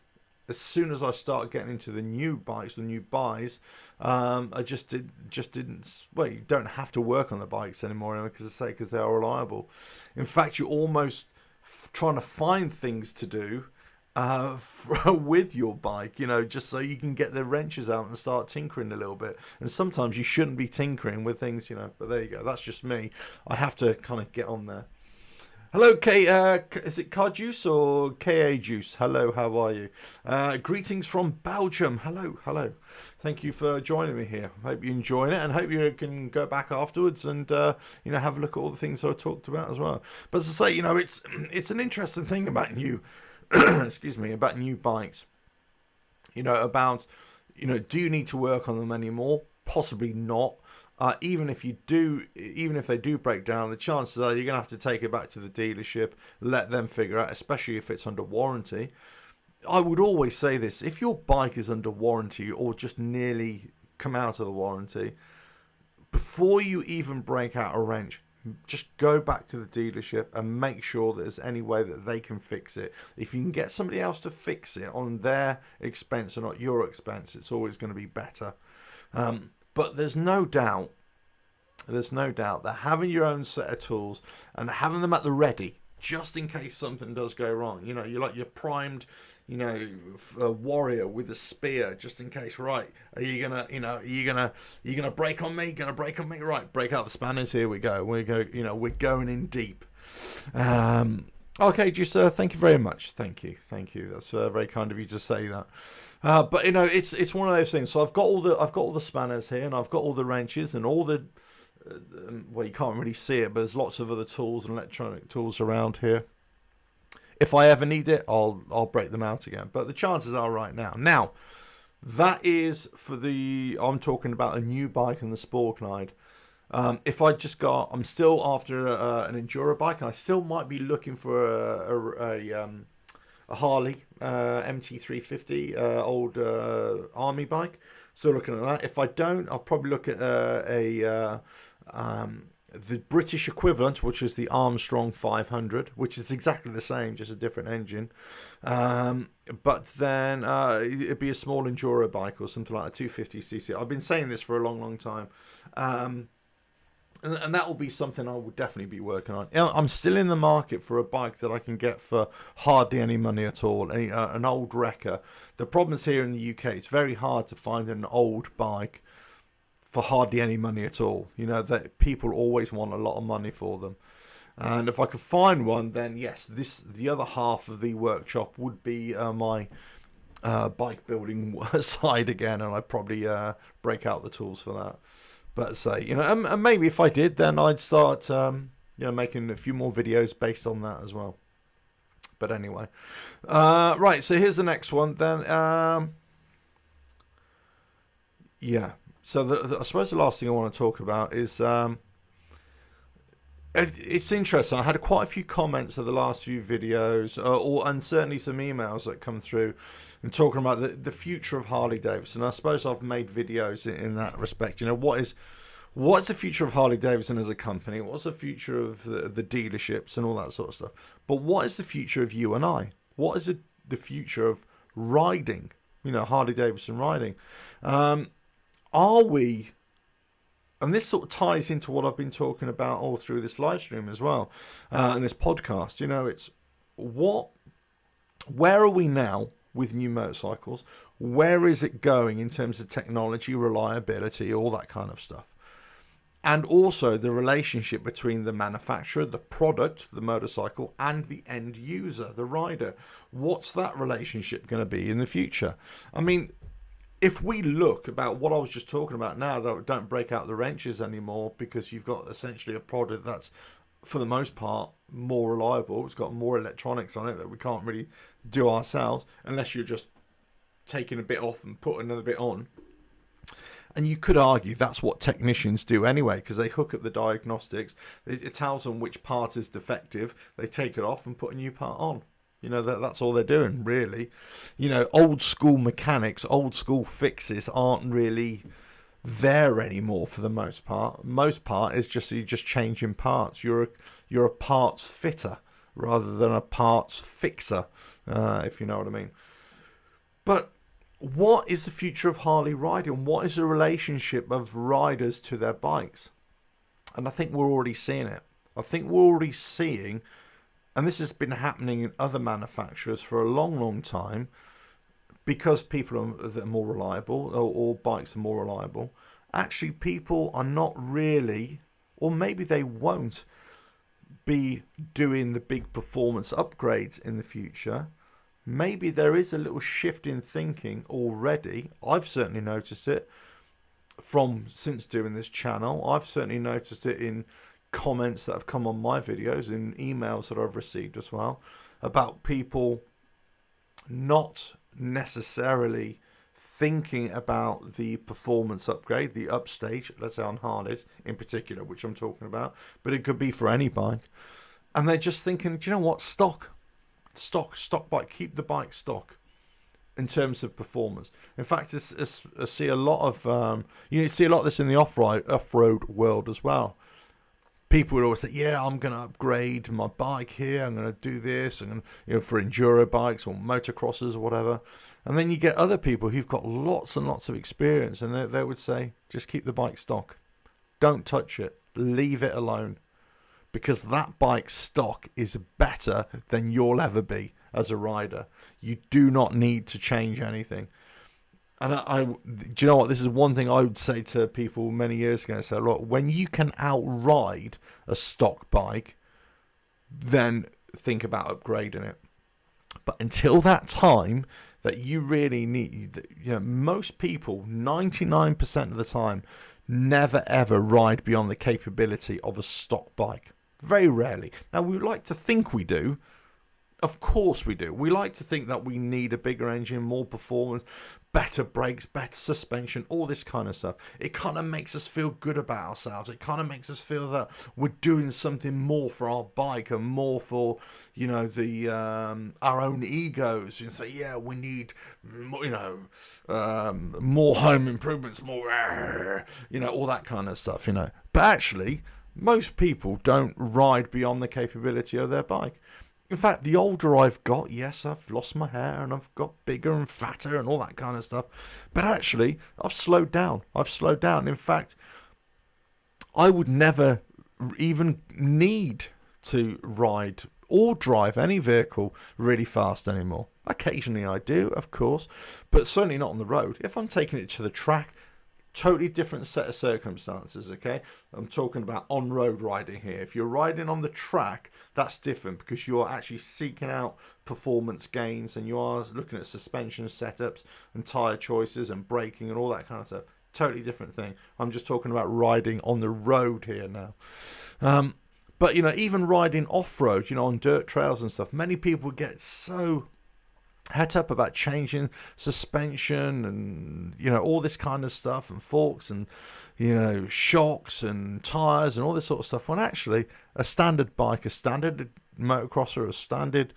As soon as I started getting into the new bikes, the new buys, I just didn't. Well, you don't have to work on the bikes anymore, because they are reliable. In fact, you're almost trying to find things to do with your bike, just so you can get the wrenches out and start tinkering a little bit. And sometimes you shouldn't be tinkering with things, but there you go. That's just me. I have to kind of get on there. Hello, is it Car Juice or KA Juice? Hello, how are you? Greetings from Belgium. Hello. Thank you for joining me here. Hope you're enjoying it, and hope you can go back afterwards and have a look at all the things that I talked about as well. But as I say, it's an interesting thing about new about new bikes. About do you need to work on them anymore? Possibly not. Even if they do break down, the chances are you're going to have to take it back to the dealership, let them figure out, especially if it's under warranty. I would always say this: if your bike is under warranty or just nearly come out of the warranty, before you even break out a wrench, just go back to the dealership and make sure there's any way that they can fix it. If you can get somebody else to fix it on their expense and not your expense, it's always going to be better. But there's no doubt that having your own set of tools and having them at the ready, just in case something does go wrong, you're primed, a warrior with a spear, just in case. Right? Are you gonna break on me? Gonna break on me? Right? Break out the spanners. Here we go. We're going in deep. Okay, just thank you very much. Thank you. That's very kind of you to say that. But it's one of those things. So I've got all the spanners here, and I've got all the wrenches and all the well, you can't really see it, but there's lots of other tools and electronic tools around here. If I ever need it, I'll break them out again. But the chances are right now. Now, that is I'm talking about a new bike and the Sport Glide. If I'm still after an enduro bike, and I still might be looking for a Harley MT350 old army bike. Still looking at that. If I don't, I'll probably look at a the British equivalent, which is the Armstrong 500, which is exactly the same, just a different engine. But then it'd be a small enduro bike or something like a 250cc. I've been saying this for a long, long time. And that will be something I would definitely be working on. I'm still in the market for a bike that I can get for hardly any money at all, an old wrecker. The problem is here in the UK, it's very hard to find an old bike for hardly any money at all. You know, that people always want a lot of money for them. And if I could find one, then yes, the other half of the workshop would be my bike building side again, and I'd probably break out the tools for that. But say, you know, and maybe if I did, then I'd start, making a few more videos based on that as well. But anyway, right. So here's the next one. Then, yeah. So I suppose the last thing I want to talk about is it's interesting. I had quite a few comments of the last few videos, and certainly some emails that come through, and talking about the future of Harley Davidson. I suppose I've made videos in that respect. You know, what's the future of Harley Davidson as a company? What's the future of the dealerships and all that sort of stuff? But what is the future of you and I? What is the future of riding? You know, Harley Davidson riding. Are we? And this sort of ties into what I've been talking about all through this live stream as well, and this podcast. You know, it's where are we now with new motorcycles? Where is it going in terms of technology, reliability, all that kind of stuff? And also the relationship between the manufacturer, the product, the motorcycle, and the end user, the rider. What's that relationship going to be in the future? I mean, if we look about what I was just talking about now, that don't break out the wrenches anymore, because you've got essentially a product that's, for the most part, more reliable. It's got more electronics on it that we can't really do ourselves, unless you're just taking a bit off and putting another bit on. And you could argue that's what technicians do anyway, because they hook up the diagnostics. It tells them which part is defective. They take it off and put a new part on. You know, that's all they're doing, really. You know, old school mechanics, old school fixes aren't really there anymore for the most part. Most part is just you're just changing parts. You're a parts fitter rather than a parts fixer, if you know what I mean. But what is the future of Harley riding? What is the relationship of riders to their bikes? And I think we're already seeing it. I think we're already seeing, and this has been happening in other manufacturers for a long, long time, because people are more reliable, or bikes are more reliable. Actually, people are not really, or maybe they won't be doing the big performance upgrades in the future. Maybe there is a little shift in thinking already. I've certainly noticed it since doing this channel. I've certainly noticed it in comments that have come on my videos, in emails that I've received as well, about people not necessarily thinking about the performance upgrade, the upstage, let's say on Harleys in particular, which I'm talking about, but it could be for any bike. And they're just thinking, do you know what, stock bike, keep the bike stock in terms of performance. In fact, I see a lot of you see a lot of this in the off-road world as well. People would always say, yeah, I'm going to upgrade my bike here, I'm going to do this, and for enduro bikes or motocrossers or whatever. And then you get other people who've got lots and lots of experience, and they would say, just keep the bike stock, don't touch it, leave it alone, because that bike stock is better than you'll ever be as a rider. You do not need to change anything. And do you know what? This is one thing I would say to people many years ago. I said, look, when you can outride a stock bike, then think about upgrading it. But until that time, that you really need, most people, 99% of the time, never ever ride beyond the capability of a stock bike. Very rarely. Now, we like to think we do. Of course we do. We like to think that we need a bigger engine, more performance, better brakes, better suspension, all this kind of stuff. It kind of makes us feel good about ourselves. It kind of makes us feel that we're doing something more for our bike and more for, our own egos. And say, yeah, we need, more home improvements, more, all that kind of stuff, But actually, Most people don't ride beyond the capability of their bike. In fact, the older I've got, yes, I've lost my hair and I've got bigger and fatter and all that kind of stuff. But actually, I've slowed down. In fact, I would never even need to ride or drive any vehicle really fast anymore. Occasionally I do, of course, but certainly not on the road. If I'm taking it to the track, totally different set of circumstances, okay? I'm talking about on-road riding here. If you're riding on the track, that's different because you're actually seeking out performance gains and you are looking at suspension setups and tyre choices and braking and all that kind of stuff. Totally different thing. I'm just talking about riding on the road here now. But, even riding off-road, on dirt trails and stuff, many people get so het up about changing suspension and, all this kind of stuff and forks and, shocks and tyres and all this sort of stuff. When actually a standard bike, a standard motocrosser, a standard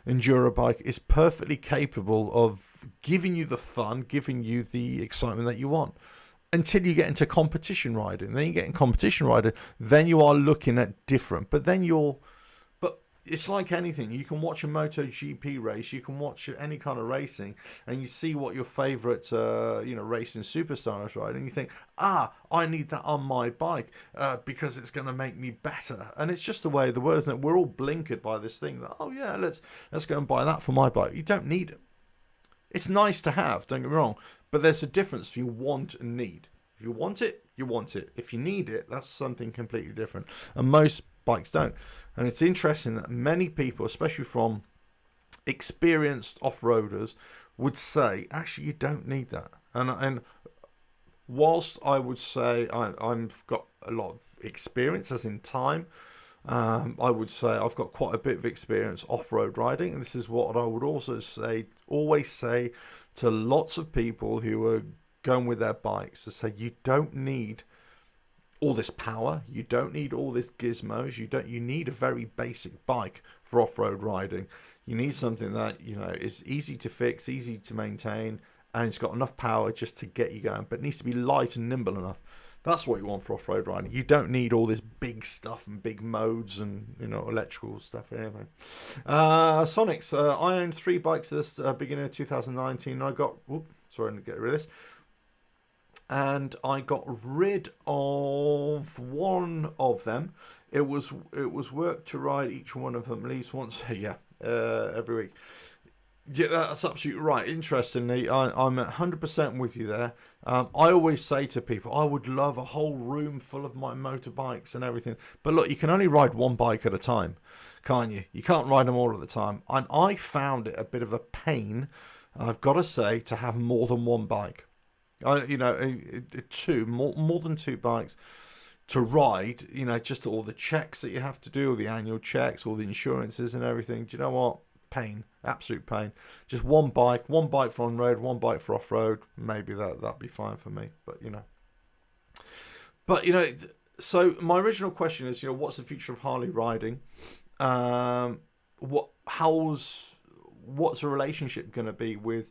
enduro bike is perfectly capable of giving you the fun, giving you the excitement that you want. Until you get into competition riding. Then you get in competition riding, then you are looking at different. But it's like anything. You can watch a MotoGP race, you can watch any kind of racing, and you see what your favourite, racing superstar is riding. And you think, I need that on my bike because it's going to make me better. And it's just the way of the world, isn't it? We're all blinkered by this thing that, let's go and buy that for my bike. You don't need it. It's nice to have, don't get me wrong, but there's a difference between want and need. If you want it, you want it. If you need it, that's something completely different. And most bikes don't. And it's interesting that many people, especially from experienced off-roaders, would say, actually, you don't need that. And whilst I would say I've got a lot of experience, as in time, I would say I've got quite a bit of experience off-road riding, and this is what I would always say to lots of people who are going with their bikes, to say you don't need all this power, you don't need all this gizmos, you need a very basic bike for off-road riding. You need something that is easy to fix, easy to maintain, and it's got enough power just to get you going, but it needs to be light and nimble enough. That's what you want for off-road riding. You don't need all this big stuff and big modes and electrical stuff and everything. Sonics. I owned 3 bikes this beginning of 2019. And I got sorry, to get rid of this. And I got rid of one of them. It was work to ride each one of them at least once. Every week. Yeah, that's absolutely right. Interestingly, I'm 100% with you there. I always say to people, I would love a whole room full of my motorbikes and everything. But look, you can only ride one bike at a time, can't you? You can't ride them all at the time. And I found it a bit of a pain, I've got to say, to have more than one bike. More than 2 bikes to ride, just all the checks that you have to do, all the annual checks, all the insurances and everything. Do you know what? Pain, absolute pain. Just one bike for on road, one bike for off road. Maybe that'd be fine for me. But so my original question is, what's the future of Harley riding? What's the relationship going to be with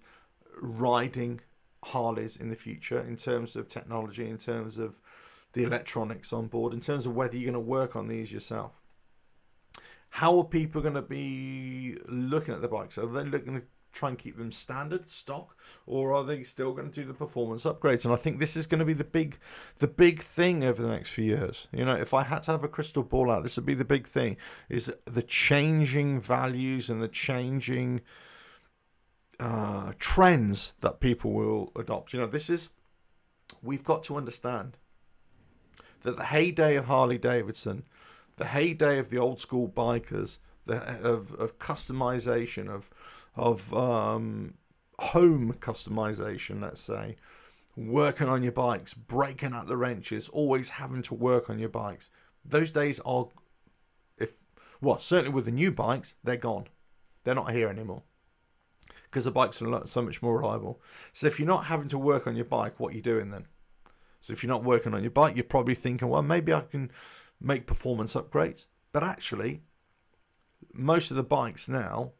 riding Harleys in the future in terms of technology, in terms of the electronics on board, in terms of whether you're going to work on these yourself? How are people going to be looking at the bikes? Are they looking to try and keep them standard stock, or are they still going to do the performance upgrades? And I think this is going to be the big thing over the next few years. If I had to have a crystal ball out, this would be the big thing: is the changing values and the changing trends that people will adopt. We've got to understand that the heyday of Harley Davidson, the heyday of the old school bikers, of customization, of home customization, let's say, working on your bikes, breaking out the wrenches, always having to work on your bikes. Those days are, certainly with the new bikes, they're gone. They're not here anymore because the bikes are so much more reliable. So if you're not having to work on your bike, what are you doing then? So if you're not working on your bike, you're probably thinking, well, maybe I can make performance upgrades. But actually, most of the bikes now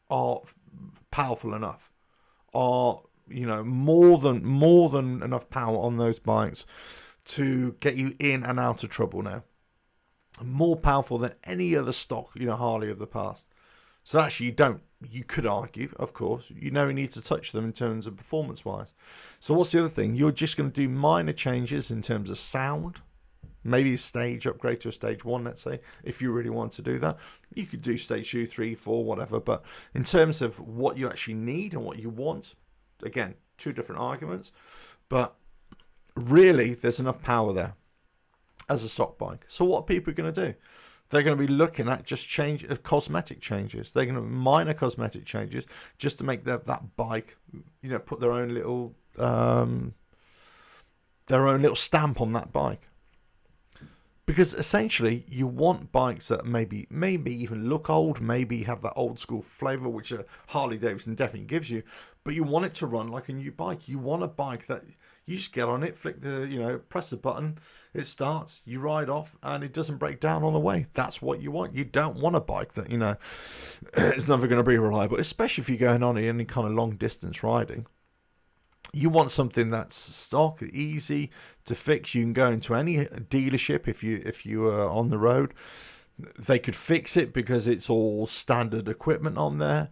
are powerful enough, are more than enough power on those bikes to get you in and out of trouble now. more powerful than any other stock, Harley of the past. So actually, you could argue, of course, you need to touch them in terms of performance-wise. So what's the other thing? You're just going to do minor changes in terms of sound. Maybe a stage upgrade to a stage 1, let's say, if you really want to do that. You could do stage 2, 3, 4, whatever. But in terms of what you actually need and what you want, again, 2 different arguments. But really, there's enough power there as a stock bike. So what are people going to do? They're going to be looking at just cosmetic changes. They're going to minor cosmetic changes just to make that bike, put their own little stamp on that bike. Because essentially, you want bikes that maybe even look old, maybe have that old school flavour, which Harley Davidson definitely gives you, but you want it to run like a new bike. You want a bike that you just get on it, flick press the button, it starts, you ride off, and it doesn't break down on the way. That's what you want. You don't want a bike that, it's never going to be reliable, especially if you're going on any kind of long distance riding. You want something that's stock, easy to fix. You can go into any dealership if you are on the road. They could fix it because it's all standard equipment on there.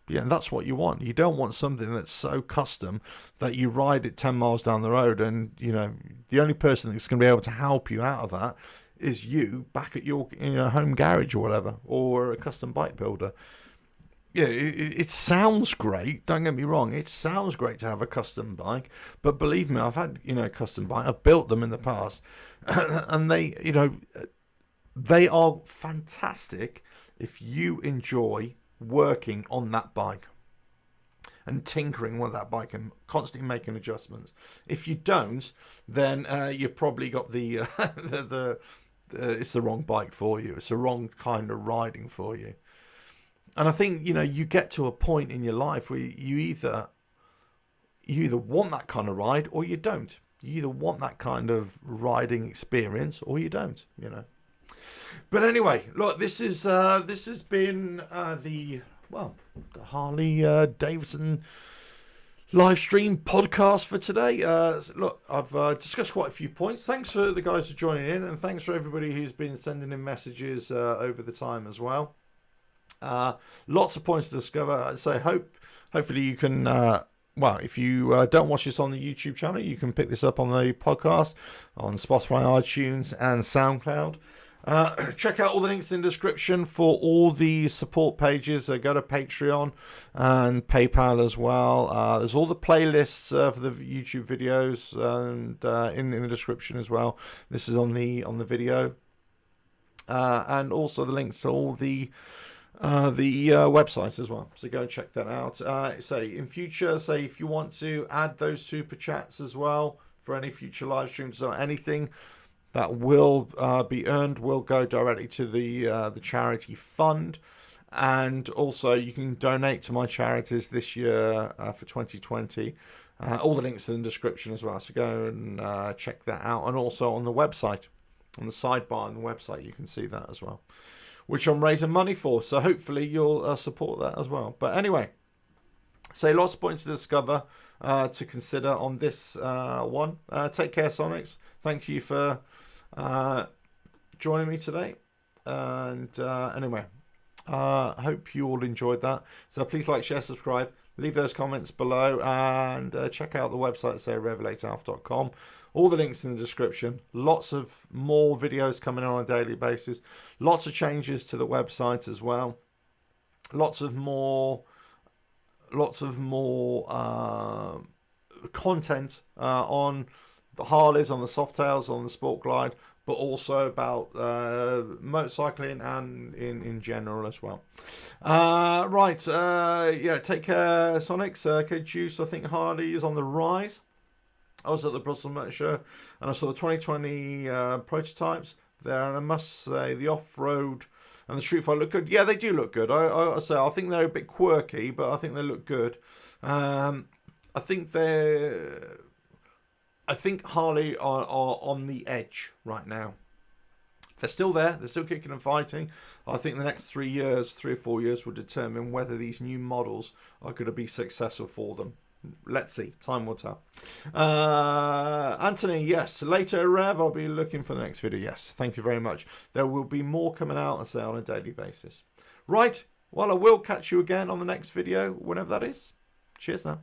Yeah, that's what you want. You don't want something that's so custom that you ride it 10 miles down the road and, the only person that's going to be able to help you out of that is you back at your home garage or whatever, or a custom bike builder. Yeah, it sounds great. Don't get me wrong. It sounds great to have a custom bike, but believe me, I've had custom bike. I've built them in the past, and they are fantastic if you enjoy working on that bike and tinkering with that bike and constantly making adjustments. If you don't, then you've probably got the it's the wrong bike for you. It's the wrong kind of riding for you. And I think, you get to a point in your life where you either want that kind of ride or you don't. You either want that kind of riding experience or you don't, But anyway, look, this has been the Harley Davidson live stream podcast for today. Look, I've discussed quite a few points. Thanks for the guys for joining in, and thanks for everybody who's been sending in messages over the time as well. Lots of points to discover. So hopefully you can, if you don't watch this on the YouTube channel, you can pick this up on the podcast, on Spotify, iTunes, and SoundCloud. Check out all the links in the description for all the support pages. Go to Patreon and PayPal as well. There's all the playlists for the YouTube videos and in the description as well. This is on the video, and also the links to all the websites as well, so go and check that out. In future, if you want to add those super chats as well for any future live streams, so anything that will be earned will go directly to the charity fund, and also you can donate to my charities this year for 2020. All the links in the description as well, so go and check that out, and also on the website, on the sidebar on the website, you can see that as well, which I'm raising money for. So hopefully you'll support that as well. But anyway, lots of points to discover, to consider on this one. Take care, Sonics. Thank you for joining me today. And anyway, I hope you all enjoyed that. So please like, share, subscribe. Leave those comments below, and check out the website, RevelatorAlf.com. All the links in the description. Lots of more videos coming on a daily basis. Lots of changes to the website as well. Lots of more content on the Harleys, on the Softails, on the Sport Glide, but also about motorcycling and in general as well. Take care, Sonics. Okay, Juice, I think Harley is on the rise. I was at the Brussels Motor Show, and I saw the 2020 prototypes there, and I must say the off-road and the street fight look good. Yeah, they do look good. I think they're a bit quirky, but I think they look good. I think Harley are on the edge right now. They're still there. They're still kicking and fighting. I think the next 3 or 4 years will determine whether these new models are going to be successful for them. Let's see. Time will tell. Anthony, yes. Later, Rev, I'll be looking for the next video. Yes, thank you very much. There will be more coming out, I say, on a daily basis. Right. Well, I will catch you again on the next video, whenever that is. Cheers now.